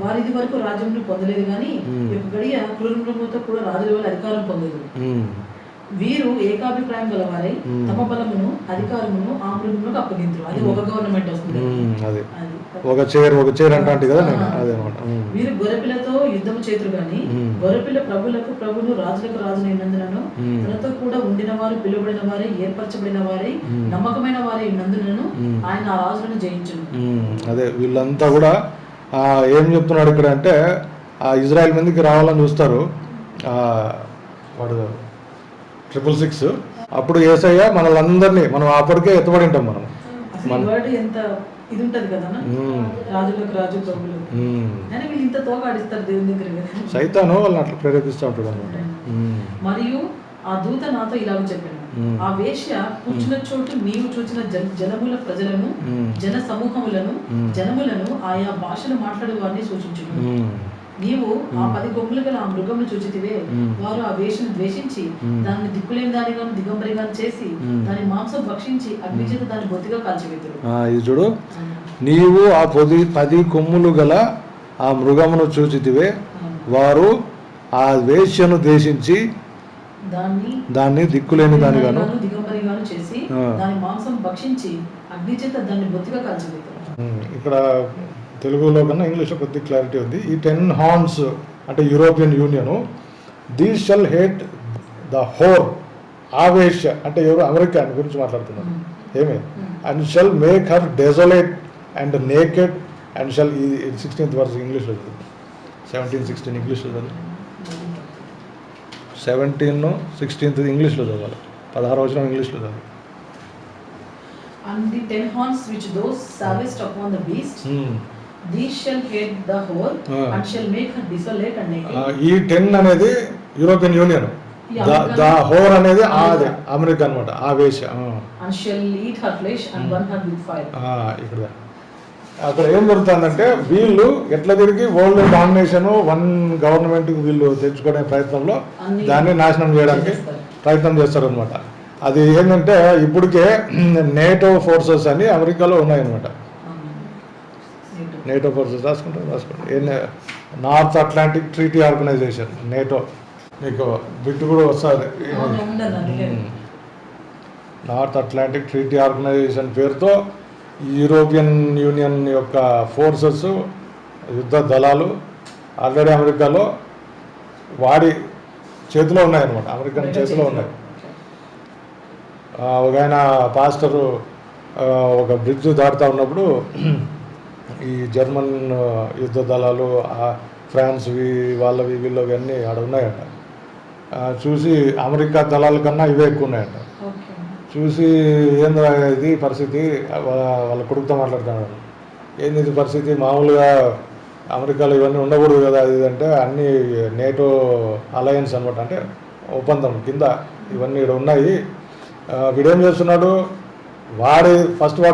వారు ఇది వరకు రాజ్యమును పొందలేదు గాని ఒక గడియ క్రూరమృగముతో కూడా రాజుల వల్ల అధికారం పొందదు. వీరు ఏకాభిప్రాయం గలవారై తమ బలమును అధికారమును ఆ మృగములకు అప్పగించరు. అది ఒక గవర్నమెంట్ వస్తుంది.
ఒక చైర్ అంటే కదా.
వీరు గొర్రెపిల్లతో యుద్ధము చేతురు గాని గొర్రెపిల్ల ప్రభును రాజులకు రాజునైనందునను తనతో కూడా ఉండిన వారు, పిలువబడిన వారే, ఏర్పరచబడిన వారే, నమ్మకమైన వారే ఉన్నందునను ఆయన ఆ రాజులను జయించును.
అదే వీళ్ళంతా కూడా ఏం చెప్తున్నాడు ఇక్కడ అంటే ఇజ్రాయెల్ మీదకి రావాలని చూస్తారు. వాడు 666 అప్పుడు యేసయ్య మనల్ని మనం అప్పటికే ఎత్తబడి ఉంటాం. మనం
ఇది ఉంటది కదా రాజులకు రాజు ప్రభులు అని వీళ్ళు ఇంత తోగాడిస్తారు దేవుని దగ్గర కదా.
సైతాను వాళ్ళని అట్లా ప్రేరేపిస్తూ ఉంటాడు అనమాట.
మరియు ఆ దూత నాతో ఇలాగ చెప్పాను, ఆ వేశ్య కూర్చున్న చోటు నీవు చూచిన జనముల ప్రజలను, జన సమూహములను, జనములను, ఆయా భాషలు మాట్లాడే వారిని సూచించును. నీవు ఆ 10 కొమ్ములు గల ఆ మృగమును చూచితివే. వారు ఆ వేషను ద్వేషించి దాన్ని దిక్కులేని దానిగాను దిగంబరిగాను చేసి దాని మాంసం భక్షించి అగ్ని చేత దాన్ని బొత్తిగా కాల్చివేతురు.
ఇది చూడు, నీవు ఆ 10 కొమ్ములు గల ఆ మృగమును చూచితివే. వారు ఆ వేశ్యను ద్వేషించి దాన్ని దిక్కులేని దానిగాను
దిగంబరిగాను చేసి దాని మాంసం భక్షించి అగ్ని చేత దాన్ని బొత్తిగా కాల్చివేతురు.
ఇక్కడ తెలుగులో కన్నా ఇంగ్లీష్లో కొద్ది క్లారిటీ ఉంది. ఈ 10 హార్న్స్ అంటే European Union, these shall hate the whore. ఆవేశ అంటే ఎవరు? అమెరికా గురించి మాట్లాడుతున్నారు. ఏమి? And shall make her desolate and naked and shall. ఈ 16th వర్స్ ఇంగ్లీష్లో చదువు, 17-16 ఇంగ్లీష్లో చదువు, 17 16 ఇంగ్లీష్లో చదవాలి, 16వ వచనం ఇంగ్లీష్లో చదువు.
And the 10 horns which those savaged upon the beast, these shall hate the whore and shall make her desolate and naked.
ఈ 10 అనేది యూరోపియన్ యూనియన్, ద హోర్ అనేది అమెరికా అన్నమాట. ఆ వేష
and shall eat her flesh and burn her with fire.
ఇక్కడ అక్కడ ఏం జరుగుతుందంటే వీళ్ళు ఎట్లా తిరిగి వరల్డ్ డామినేషన్ వన్ గవర్నమెంట్ వీళ్ళు తెచ్చుకునే ప్రయత్నంలో దాన్ని నాశనం చేయడానికి ప్రయత్నం చేస్తారు అనమాట. అది ఏంటంటే ఇప్పటికే నేటో ఫోర్సెస్ అని అమెరికాలో ఉన్నాయన్నమాట. నేటో ఫోర్సెస్ రాసుకోండి. North Atlantic Treaty Organization, NATO. మీకు బిట్టు కూడా వస్తుంది. నార్త్ అట్లాంటిక్ ట్రీటీ ఆర్గనైజేషన్ పేరుతో యూరోపియన్ యూనియన్ యొక్క ఫోర్సెస్, యుద్ధ దళాలు ఆల్రెడీ అమెరికాలో వాడి చేతిలో ఉన్నాయన్నమాట, అమెరికన్ చేతిలో ఉన్నాయి. ఒక ఆయన పాస్టరు ఒక బ్రిడ్జ్ దాటుతూ ఉన్నప్పుడు ఈ జర్మన్ యుద్ధ దళాలు ఫ్రాన్స్వి వాళ్ళవి వీళ్ళవి అన్నీ ఆడ ఉన్నాయట. చూసి అమెరికా దళాల కన్నా ఇవే ఎక్కువ ఉన్నాయట. చూసి ఏంద్రా ఇది పరిస్థితి, వాళ్ళ కొడుకుతో మాట్లాడుతున్నాడు. ఏంది ఇది పరిస్థితి, మామూలుగా అమెరికాలో ఇవన్నీ ఉండకూడదు కదా ఇది అంటే, అన్నీ నేటో అలయన్స్ అనమాట, అంటే ఒప్పందం కింద ఇవన్నీ ఇక్కడ ఉన్నాయి. వీడేం చేస్తున్నాడు, వాడు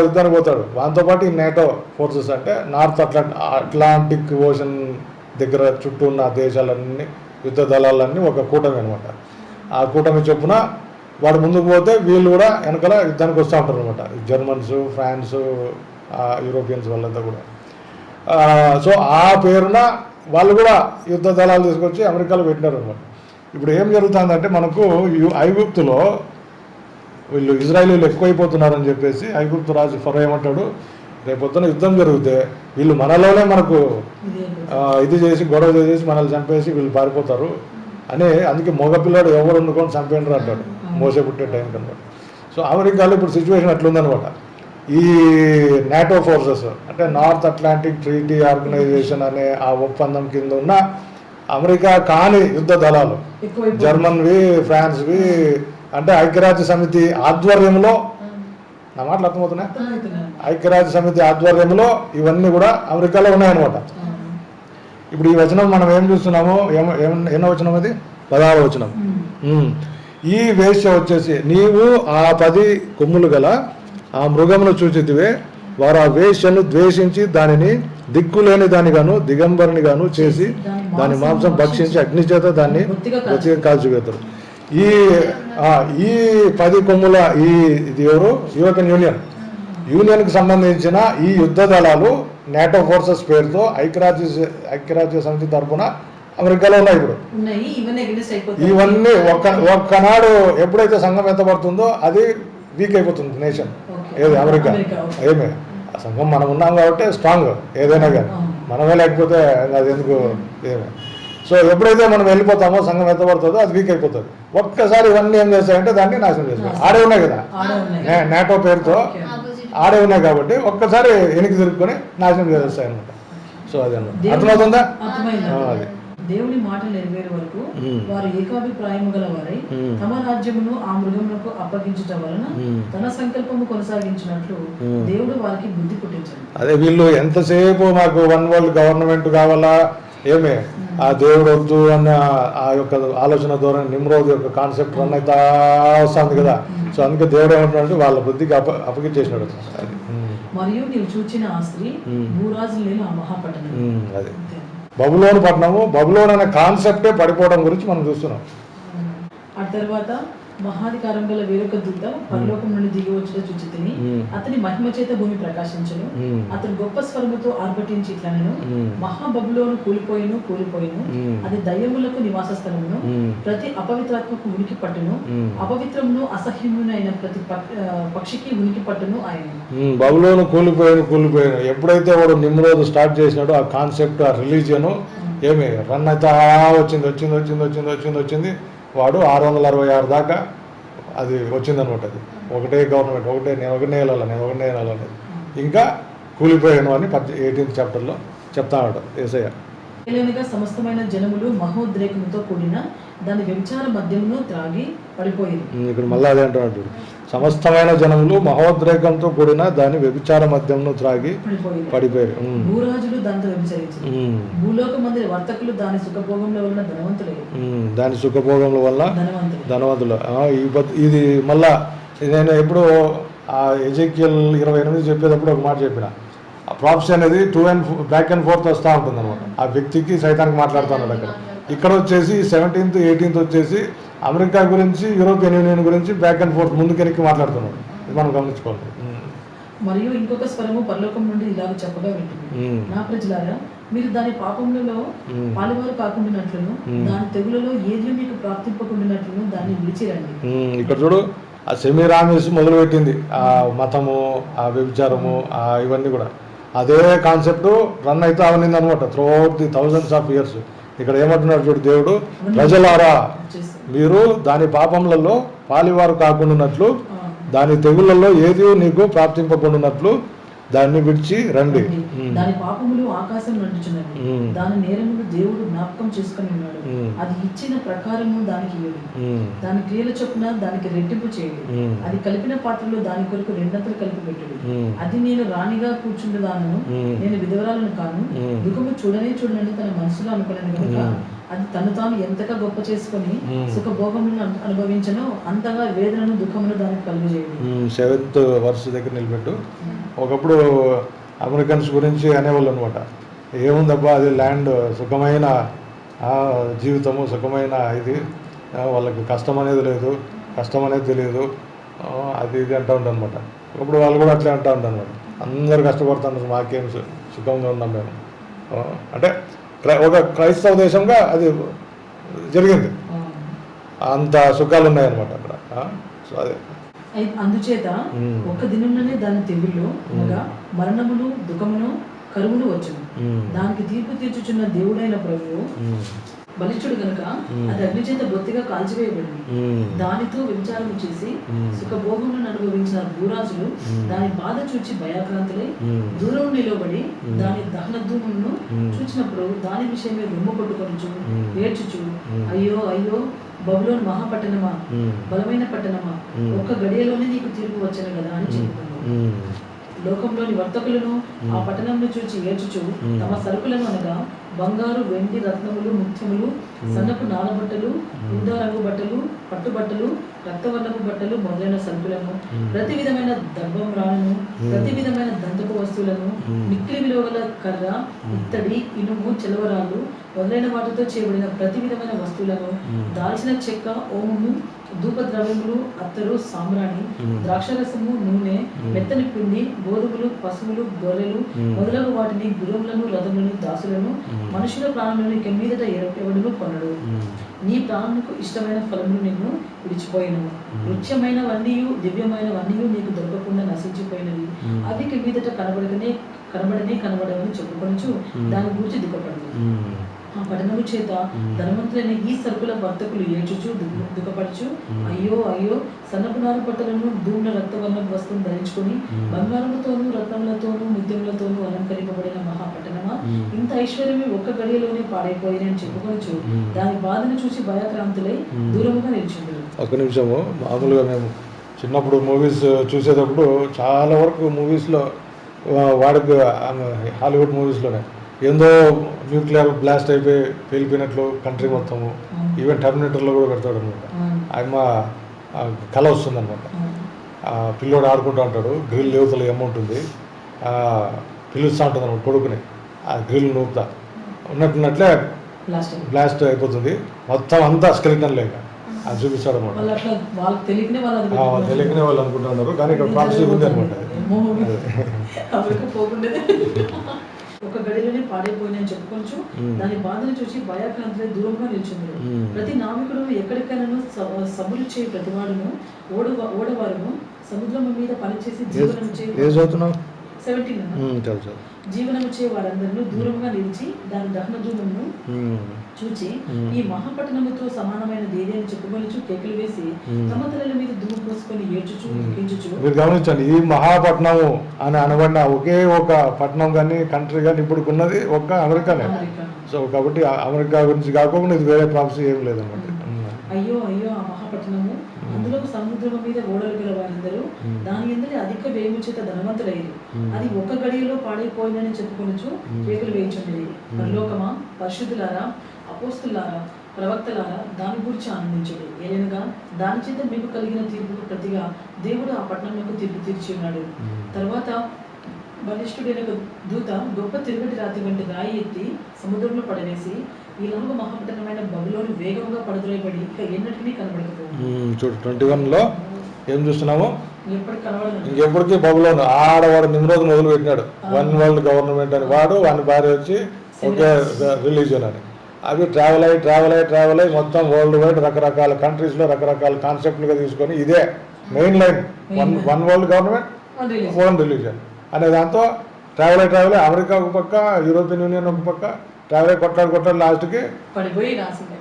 యుద్ధానికి పోతాడు, వాటితో ఈ నేటో ఫోర్సెస్ అంటే నార్త్ అట్లాంటిక్ ఓషన్ దగ్గర చుట్టూ ఉన్న దేశాలన్నీ యుద్ధ దళాలన్నీ ఒక కూటమి అనమాట. ఆ కూటమి చొప్పున వాడు ముందుకు పోతే వీళ్ళు కూడా వెనకాల యుద్ధానికి వస్తూ ఉంటారు అనమాట, జర్మన్స్, ఫ్రాన్స్, యూరోపియన్స్ వాళ్ళంతా కూడా. సో ఆ పేరున వాళ్ళు కూడా యుద్ధ దళాలు తీసుకొచ్చి అమెరికాలో పెట్టినారు అనమాట. ఇప్పుడు ఏం జరుగుతుందంటే మనకు ఐగుప్తులో వీళ్ళు ఇజ్రాయేలీలు ఎక్కువైపోతున్నారని చెప్పేసి ఐగుప్తు రాజు ఫరో ఏమంటాడు, రేపొద్దున యుద్ధం జరిగితే వీళ్ళు మనలోనే మనకు ఇది చేసి గొడవ చేసి మనల్ని చంపేసి వీళ్ళు పారిపోతారు అని, అందుకే మగపిల్లాడు ఎవరు వండుకొని చంపేండ్రు అంటాడు మోసే పుట్టే టైం కనమాట. సో అమెరికాలో ఇప్పుడు సిచ్యువేషన్ అట్లుందనమాట. ఈ నాటో ఫోర్సెస్ అంటే నార్త్ అట్లాంటిక్ ట్రీటీ ఆర్గనైజేషన్ అనే ఆ ఒప్పందం కింద ఉన్న అమెరికా కాని యుద్ధ దళాలు, జర్మన్వి, ఫ్రాన్స్వి, అంటే ఐక్యరాజ్య సమితి ఆధ్వర్యంలో, నా మాటలు అర్థమవుతున్నాయి, ఐక్యరాజ్య సమితి ఆధ్వర్యంలో ఇవన్నీ కూడా అమెరికాలో ఉన్నాయన్నమాట. ఇప్పుడు ఈ వచనం మనం ఏం చూస్తున్నాము, ఎన్నో వచనం అది, 16వ వచనం. ఈ వేశ్య వచ్చేసి, నీవు ఆ 10 కొమ్ములు గల ఆ మృగమును చూచితివే, వారు ఆ వేశ్యను ద్వేషించి దానిని దిక్కులేని దానిగాను దిగంబరినిగాను చేసి దాని మాంసం భక్షించి అగ్ని చేత దాన్ని బొత్తిగా కాల్చివేతారు. ఈ 10 కొమ్ముల ఇది ఎవరు, యూరోపియన్ యూనియన్కి సంబంధించిన ఈ యుద్ధ దళాలు నాటో ఫోర్సెస్ పేరుతో ఐక్యరాజ్య సమితి తరఫున అమెరికాలో ఉన్నాయి. ఇప్పుడు ఇవన్నీ ఒక్కనాడు ఎప్పుడైతే సంఘం ఎత్తబడుతుందో అది వీక్ అయిపోతుంది నేషన్. ఏది అమెరికా ఏమే, ఆ సంఘం మనం ఉన్నాం కాబట్టి స్ట్రాంగ్ ఏదైనా కానీ, మనమే లేకపోతే అది ఎందుకు ఏమే. సో ఎప్పుడైతే మనం వెళ్ళిపోతామో సంఘం ఎత్తబడుతుందో అది వీక్ అయిపోతుంది. ఒక్కసారి ఇవన్నీ ఏం చేస్తాయంటే దాన్ని నాశనం చేస్తాయి. ఆడే ఉన్నాయి కదా నాటో పేరుతో, ఆడే ఉన్నాయి కాబట్టి ఒక్కసారి వెనక్కి తిరుక్కొని నాశనం చేసేస్తాయి అనమాట. సో అది అన్నమాట, అర్థమవుతుందా? అది
దేవుని మాట నెరవేరే వరకు వారు ఏకాభిప్రాయము గల వారై తమ రాజ్యమును ఆ మృగమునకు అప్పగించుట వలన తన సంకల్పము కొనసాగించినట్లు దేవుడు వారికి బుద్ధి పుట్టించాడు.
అదే వీళ్ళు ఎంతసేపు మాకు వన్ వరల్డ్ గవర్నమెంట్ కావాలా, ఏమే ఆ దేవుడు వద్దు అన్న ఆ యొక్క ఆలోచన ధోరణి, నిమ్రోద్ యొక్క కాన్సెప్ట్ రన్ అయితే వస్తుంది కదా. సో అందుకే దేవుడు ఏమంటాడంటే వాళ్ళ బుద్ధికి అప్పగించేసినాడు.
మరియు నీవు చూచిన ఆ స్త్రీ భూరాజు లేని ఆ మహాపట్టణం,
అది బబులోను పట్టణము. బబులోన్ అనే కాన్సెప్టే పడిపోవడం గురించి మనం చూస్తున్నాం.
ఆ తర్వాత మహాధికారం గల వేరొక దూత పరలోకం నుండి దిగి వచ్చుట చూచితిని, అతని మహిమ చేత భూమి ప్రకాశించును, అతను గొప్ప స్వరముతో ఆర్భటించి ఇట్లనెను, మహాబబులోను కూలిపోయిను, అది దయ్యములకు నివాస స్థలమును, ప్రతి అపవిత్రాత్మకు ఉనికి పట్టును, అపవిత్రమును అసహ్యమునైన ప్రతి పక్షికి ఉనికి పట్టును ఆయన.
బబులోను కూలిపోయాను ఎప్పుడైతే వాడు నిమ్రోదు స్టార్ట్ చేసినాడో ఆ కాన్సెప్ట్, ఆ రిలీజియన్ ఏమి రన్ అయితే వచ్చింది. వాడు 666 దాకా అది వచ్చిందనమాట. అది ఒకటే గవర్నమెంట్, ఒకటే వెళ్ళాలి ఇంకా కూలిపోయాను అని 18th చాప్టర్లో చెప్తాడు యేసయ్య.
సమస్తమైన జనములు మహోద్రేకముతో కూడిన దాని వ్యభిచార మద్యమును త్రాగి పడిపోయింది.
ఇక్కడ మళ్ళీ అదే అంటున్నాడు, సమస్తమైన జనములు మహోద్రేకంతో కూడిన దాని వ్యభిచార మద్యమును త్రాగి పడిపోయారు.
భూరాజులు దాంతో వ్యభిచరించారు, భూలోకమంది వర్తకులు దాని సుఖభోగంలో వలన
ధనవంతులు. ఇది మళ్ళా నేను ఎప్పుడు ఆ ఎజెకియల్ 28 చెప్పేటప్పుడు ఒక మాట చెప్పిన, ఆ ప్రాఫెసీ అనేది బ్యాక్ అండ్ ఫోర్త్ వస్తూ ఉంటుంది అనమాట. ఆ వ్యక్తికి సైతానికి మాట్లాడుతున్నాడు. ఇక్కడ వచ్చేసి 17th 18th వచ్చేసి అమెరికా గురించి, యూరోపియన్ యూనియన్ గురించి బ్యాక్ అండ్ ఫోర్త్ ముందుకెనక్కి మాట్లాడుతున్నాడు. ఇది మనం గమనించుకోవాలి.
మరియు ఇంకొక స్వరము పరలోకం నుండి ఇలాగ చెప్పగా వింటుంది, నా ప్రజలారా, మీరు దాని పాపములలో పాలువారు కాకుండానట్లును దాని తెగులలో ఏది మీకు ప్రాప్తింపకుండానట్లును దాన్ని విడిచిరండి.
ఇక్కడ చూడు, ఆ సెమీరామిస్ మొదలుపెట్టింది ఆ మతము, ఆ వ్యభిచారము, ఇవన్నీ కూడా అదే కాన్సెప్ట్ రన్ అయితే అవనింది అనమాట throughout the thousands of years. ఇక్కడ ఏమంటున్నాడు చూడు దేవుడు, ప్రజలారా మీరు దాని పాపములలో పాలివారు కాకుండాన్నట్లు దాని తెగుళ్ళలో ఏది నీకు ప్రాప్తింపకుండాన్నట్లు దాన్ని విడిచి రండి.
దాని పాపములు ఆకాశం నంటుచున్నవి, దాని నేరములు దేవుడు జ్ఞాపకం చేసుకుని ఉన్నాడు. అది ఇచ్చిన ప్రకారము దానికి ఇవ్వడు, దాని క్రియల చొప్పున దానికి రెట్టింపు చేయడు. అది కలిపిన పాత్రలో దాని కొరకు రెండంతలు కలిపి పెట్టుడు. అది నేను రాణిగా కూర్చుండదాను, నేను విధవరాలను కాను, దుఃఖము చూడని తన మనసులో అనుకున్నాను కనుక అది తను తాను ఎంతగా గొప్ప చేసుకొని సుఖభోగములను అనుభవించనో అంతగా వేదనను దుఃఖమును దానికి కలుగజేయడు.
7th verse దగ్గర నిలబెట్టు. ఒకప్పుడు అమెరికన్స్ గురించి అనేవాళ్ళు అనమాట, ఏముందబ్బా అది ల్యాండ్, సుఖమైన జీవితము, సుఖమైన ఇది, వాళ్ళకి కష్టం అనేది లేదు, కష్టం అనేది తెలియదు, అది ఇది అంటూ ఉంటాను అనమాట. ఒకప్పుడు వాళ్ళు కూడా అట్లే అంటూ ఉంటాను అనమాట, అందరు కష్టపడుతున్నారు, మాకేం సుఖంగా ఉన్నాం మేము. అంటే ఒక క్రైస్తవ దేశంగా అది జరిగింది, అంత సుఖాలు ఉన్నాయన్నమాట అక్కడ. సో అదే
అందుచేత ఒక దినంలోనే దాని తెగుళ్ళు అనగా మరణమును దుఃఖమును కరువును వచ్చును. దానికి తీర్పు తీర్చుచున్న దేవుడైన ప్రభువు బలిష్ఠుడు గనుక అది అగ్ని చేత బొత్తిగా కాల్చివేయబడింది. దానితో వ్యభిచారం చేసి సుఖభోగములను అనుభవించిన భూరాజులు దాని బాధ చూచి భయాక్రాంతులై దూరం నిలబడి దాని దహన ధూములను చూచినప్పుడు దాని విషయమే రొమ్ము కొట్టుకొనుచు ఏడ్చుచు, అయ్యో అయ్యో బబులోను మహాపట్టణమా, బలమైన పట్టణమా, ఒక్క గడియలోనే నీకు తీర్పు వచ్చను కదా అని చెప్పుకున్నాను. లోకంలోని వర్తకులను ఆ పట్టణంలో చూచి ఏడ్చుచు తమ సరుకులను అనగా బంగారు, వెండి, రత్నములు, ముత్యములు, సన్నపు నాలబట్టలు, కుందా రంగు బట్టలు, పట్టుబట్టలు, రక్తవర్ణపు బట్టలు మొదలైన సరుకులను, ప్రతి విధమైన దర్భమ్రాలను, ప్రతి విధమైన దంతపు వస్తువులను, మిక్కిలి విలువగల కర్ర, ఇత్తడి, ఇనుము, చెలవరాలు మొదలైన వాటితో చేయబడిన ప్రతి విధమైన వస్తువులను, దాల్చిన చెక్క, ఓమును, ధూపద్రవ్యములు, అత్తరు, సాంబ్రాణి, ద్రాక్షరసము, నూనె, మెత్తని పిండి, గోధుమలు, పశువులు, గొర్రెలు మొదలగు వాటిని, గుర్రములను, రథములను, దాసులను, మనుషుల ప్రాణులను ఇక మీదట ఎవడును కొనడు. నీ ప్రాణులకు ఇష్టమైన ఫలములు నిన్ను విడిచిపోయిను, వృక్షమైనవన్నీ దివ్యమైనవన్నీ నీకు దొరకకుండా నశించిపోయినవి, అవి ఇక మీదట కనబడవని చెప్పుకొనుచు దాని గురించి దుఃఖపడదు. ఆ పట్టణము చేత ధనవంతులైన ఈ సరుకుల వర్తకులు ఏడ్చుచు దుఃఖపడుచు, అయ్యో అయ్యో సన్నపు నారు బట్టలను, ధూమ్ర రక్తవర్ణపు వస్తువును ధరించుకొని బంగారముతోనూ రత్నములతోనూ ముత్యములతోనూ అలంకరింపబడిన మహాపట్టణమా, ఇంత ఐశ్వర్యమే ఒక్క గడియలోనే పాడైపోయిన అని చెప్పుకొనొచ్చు దాని బాధను చూసి భయాక్రాంతులై దూరముగా నిలిచిండు.
ఒక నిమిషము, మామూలుగా మేము చిన్నప్పుడు మూవీస్ చూసేటప్పుడు చాలా వరకు మూవీస్లో వాడికి హాలీవుడ్ మూవీస్లోనే ఏందో న్యూక్లియర్ బ్లాస్ట్ అయిపోయి పేలిపోయినట్లు కంట్రీ మొత్తము, ఈవెన్ టర్మినేటర్లో కూడా పెడతాడు అనమాట. ఆయన కళ వస్తుంది అనమాట, పిల్లోడు ఆడుకుంటూ ఉంటాడు, గ్రిల్ యువతలు ఏముంటుంది, పిలుస్తూ ఉంటుంది అనమాట కొడుకుని, ఆ గ్రిల్ నూపుతా ఉన్నట్లున్నట్లే బ్లాస్ట్ అయిపోతుంది, మొత్తం అంతా స్కెలిటన్ లేక అది చూపిస్తాడు అనమాట. తెలియకనే వాళ్ళు అనుకుంటున్నారు, కానీ ఇక్కడ ప్రాసెస్ ఉంది అనమాట.
ఒక గడిలోనే పాడైపోయినని చెప్పుకొచ్చు దాని బాధను చూసి భయాక్రాంతులై దూరంగా నిల్చుంది. ప్రతి నావికుడు ఎక్కడికైనా సబులు చేయి ప్రతివాడును ఓడవారును సముద్రము మీద పనిచేసి జీవనం చేయ 17 జీవనము చే వారందరూ దూరంగా నిలిచి దాని దహన ధూమమును చూచి ఈ మహాపట్టణముతో సమానమైన దేని అని చెప్పుకొనుచు కేకలు వేసి తమ తలల మీద దుమ్ము పోసుకొని ఏడ్చుచు దుఃఖించుచు.
మీరు గమనించండి, ఈ మహాపట్నము అని అనబడిన ఒకే ఒక పట్టణం కానీ కంట్రీ కానీ ఇప్పుడు ఉన్నది ఒక్క అమెరికానే. సో కాబట్టి అమెరికా గురించి కాకుండా ఇది వేరే ప్రాసెస్ ఏం లేదన్నమాట.
అయ్యో అయ్యో ఆ మహాపట్టణము, అందులో సముద్రము మీద ఓడలు గల వారందరూ దాని ఎందులో అధిక వ్యయము చేత ధనవంతులయ్యారు, అది ఒక గడియలో పాడైపోయిందని చెప్పుకొనుచు కేకలు వేయించుండేది. పరలోకమా, పరిశుద్ధులారా, అపోస్తులారా, ప్రవక్తలారా దాని గురించి ఆనందించండి, ఏలైనగా దాని చేత మీకు కలిగిన తీర్పుకు ప్రతిగా దేవుడు ఆ పట్టణంలో తీర్పు తీర్చి ఉన్నాడు. తర్వాత బలిష్ఠుడైన దూత గొప్ప తిరుగటి రాతి వంటి రాయి ఎత్తి సముద్రంలో పడవేసి ఈ లోక మహాపట్టణమైన బబులోను వేగంగా పడద్రోయబడి ఇక ఎన్నటికీ కనబడకపోయింది.
చూడు 21లో ఏం చూస్తున్నాము,
ఇంకెప్పటికీ
బబులోను ఆడవాడు నిమ్రోజు మొదలు పెట్టినాడు, వన్ వరల్డ్ గవర్నమెంట్ అని, వాడు వాని భార్య వచ్చి ఒకే రిలీజియన్ అని. అవి ట్రావెల్ అయ్యి మొత్తం వరల్డ్ వైడ్ రకరకాల కంట్రీస్లో రకరకాల కాన్సెప్ట్లుగా తీసుకొని ఇదే main line, one world government one religion అనే దాంతో ట్రావెల్ అయ్యి అమెరికా ఒక పక్క, యూరోపియన్ యూనియన్ ఒక పక్క, ట్రావెల్ కొట్లాడు లాస్ట్కి
పడిపోయి రాసింది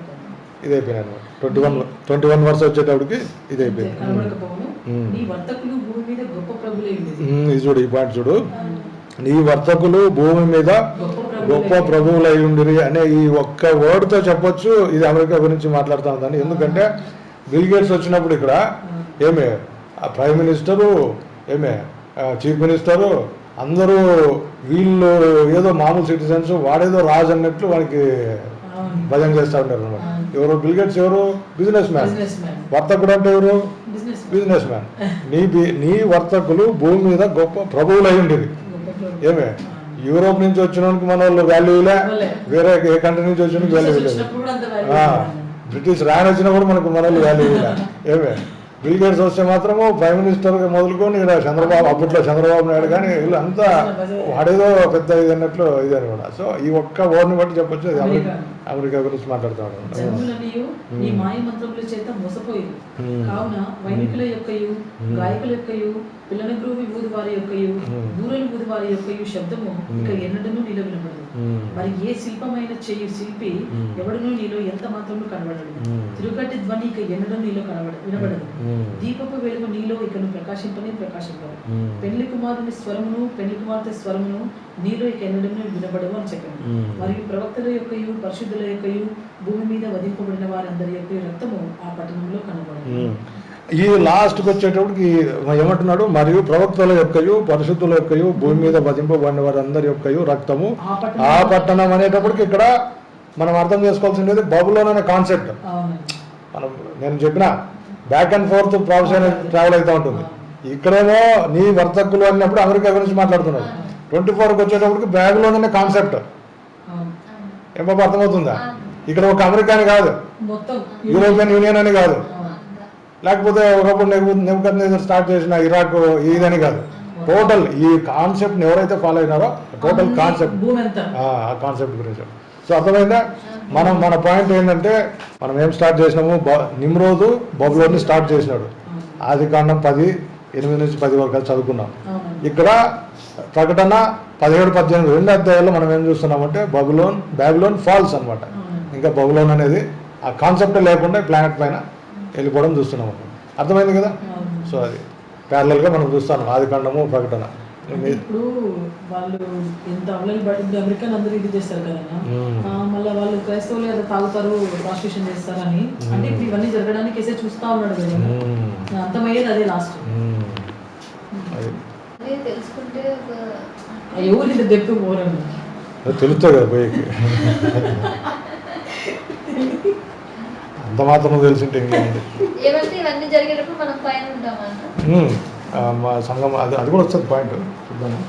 ఇది అయిపోయినాను 21 వర్స్ వచ్చేటప్పటికి ఇది అయిపోయింది.
కనబడకపోవును నీ వర్తకులు భూమి మీద గొప్ప ప్రభులై ఉండేది.
ఇది చూడు, ఈ పాయింట్ చూడు, నీ వర్తకులు భూమి మీద గొప్ప ప్రభువులు అయి ఉండిరి అనే ఈ ఒక్క వర్డ్తో చెప్పొచ్చు ఇది అమెరికా గురించి మాట్లాడుతూ ఉందని. ఎందుకంటే బిల్ గేట్స్ వచ్చినప్పుడు ఇక్కడ ఏమే ప్రైమ్ మినిస్టరు, ఏమే చీఫ్ మినిస్టరు అందరూ వీళ్ళు ఏదో మామూలు సిటిజన్స్, వాడేదో రాజు అన్నట్లు వానికి భజన చేస్తూ ఉంటారు అనమాట. ఎవరు బిల్ గేట్స్? ఎవరు? Businessman. వర్తకుడు అంటే ఎవరు? Businessman. నీ వర్తకులు భూమి మీద గొప్ప ప్రభువులు అయి ఉండేది. ఏమే యూరోప్ నుంచి వచ్చిన మన వాళ్ళు వాల్యూ ఇలా, వేరే ఏ కంట్రీ నుంచి వచ్చిన వాల్యూ లేదు. బ్రిటిష్ రాయన్ వచ్చినా కూడా మనకు మన వాళ్ళు వాల్యూ ఇలా. ఏమే బిల్ గేట్స్ వస్తే మాత్రము ప్రైమ్ మినిస్టర్ మొదలుకొని ఇక్కడ చంద్రబాబు, అప్పట్లో చంద్రబాబు నాయుడు కానీ వీళ్ళు అంతా వాడేదో పెద్ద ఇది అన్నట్లు ఇది అని కూడా. సో ఈ ఒక్క వర్డ్ని బట్టి చెప్పొచ్చు అది అమెరికా గురించి మాట్లాడుతున్నాడు.
ఈ మాయ మంత్రముల చేత మోసపోయి కావున వైనికుల యొక్కయు గాయకుల యొక్కయు పిల్లల గ్రూవి ఊది వారి యొక్కయు దూరలు ఊది వారి యొక్కయు శబ్దము ఇక ఎన్నడను నీలో వినబడదు. మరి ఏ శిల్పమైన చెయ్యి శిల్పి ఎవడను నీలో ఎంత మాత్రము కనబడదు. తిరుగట్టి ధ్వని ఇక ఎన్నడూ నీలో వినబడదు. దీపపు వెలుగు నీలో ఇకను ప్రకాశింపదు. పెళ్లి కుమారుని స్వరమును పెళ్లి కుమార్తె స్వరమును నీలో ఇక ఎన్నడూ వినబడవు అని చెప్పాను. మరియు ప్రవక్తల యొక్కయు పరిశుద్ధుల యొక్కయు భూమి మీద వధింపబడిన వారందరి యొక్క రక్తము ఆ పట్టణంలో కనబడదు.
ఈ లాస్ట్కి వచ్చేటప్పటికి ఏమంటున్నాడు? మరియు ప్రవక్తల యొక్కయు పరిశుద్ధుల యొక్కయు భూమి మీద వధింపబడిన వారందరి యొక్కయు రక్తము ఆ పట్టణం అనేటప్పటికి ఇక్కడ మనం అర్థం చేసుకోవాల్సింది బబులోన్ అనే కాన్సెప్ట్. మనం నేను చెప్పిన బ్యాక్ అండ్ ఫోర్త్ ప్రాసెస్ అనేది ట్రావెల్ అవుతూ ఉంటుంది. ఇక్కడేమో నీ వర్తకులు అన్నప్పుడు అమెరికా గురించి మాట్లాడుతున్నాడు. 24కి వచ్చేటప్పటికి బ్యాబిలోన్ అనే కాన్సెప్ట్. ఏం బాబు అర్థమవుతుందా? ఇక్కడ ఒక అమెరికాని కాదు, యూరోపియన్ యూనియన్ అని కాదు, లేకపోతే ఒకప్పుడు నెబుకద్నెజర్ స్టార్ట్ చేసిన ఇరాక్ ఇదని కాదు. టోటల్ ఈ కాన్సెప్ట్ని ఎవరైతే ఫాలో అయినారో టోటల్ కాన్సెప్ట్, ఆ కాన్సెప్ట్ గురించి. సో అర్థమైందా? మన పాయింట్ ఏంటంటే మనం ఏం స్టార్ట్ చేసినాము? నిమ్రోదు బబులోన్ని స్టార్ట్ చేసినాడు. ఆదికాండం 10:8 నుంచి 10 వరకు చదువుకున్నాం. ఇక్కడ ప్రకటన 17-18 2 అధ్యాయాల్లో మనం ఏం చూస్తున్నామంటే బాబిలోన్ ఫాల్స్ అనమాట. ఇంకా బబులోన్ అనేది ఆ కాన్సెప్ట్ లేకుండా ప్లానెట్ పైన వెళ్ళిపోవడం చూస్తున్నాం. అర్థమైంది కదా? సో అది ప్యారలల్గా మనం చూస్తాం ఆదికాండము ప్రకటన.
ఇప్పుడు వాళ్ళు ఎంత అవైలబుల్ అమెరికన్ అందరూ ఇది చేస్తారు కదా, మళ్ళీ వాళ్ళు క్రైస్తవులు ఏదో తాగుతారు, ప్రాస్టిట్యూషన్ చేస్తారని. అంటే ఇప్పుడు ఇవన్నీ జరగడానికి వేసే చూస్తా ఉన్నాడు కదా, అర్థమయ్యేది అదే లాస్ట్. ఎవరు దెప్పి పోరండి
తెలుస్తుంది కదా పోయేకి. అంత మాత్రం తెలిసింటే ఇంకేంటి? మా సంఘం అది కూడా వస్తుంది పాయింట్. చూద్దాము,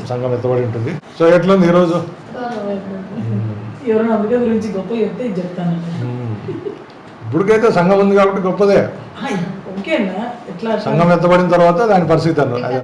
సంఘం ఎత్తబడి ఉంటుంది. సో ఎట్లుంది ఈరోజు?
ఎవరైనా అమెరికా గురించి గొప్ప చెప్తే చెప్తాను.
ఇప్పటికైతే సంఘం ఉంది కాబట్టి గొప్పదే.
ఓకేనా? ఎట్లా
సంఘం ఎత్తబడిన తర్వాత దాని పరిస్థితి అన్నారు.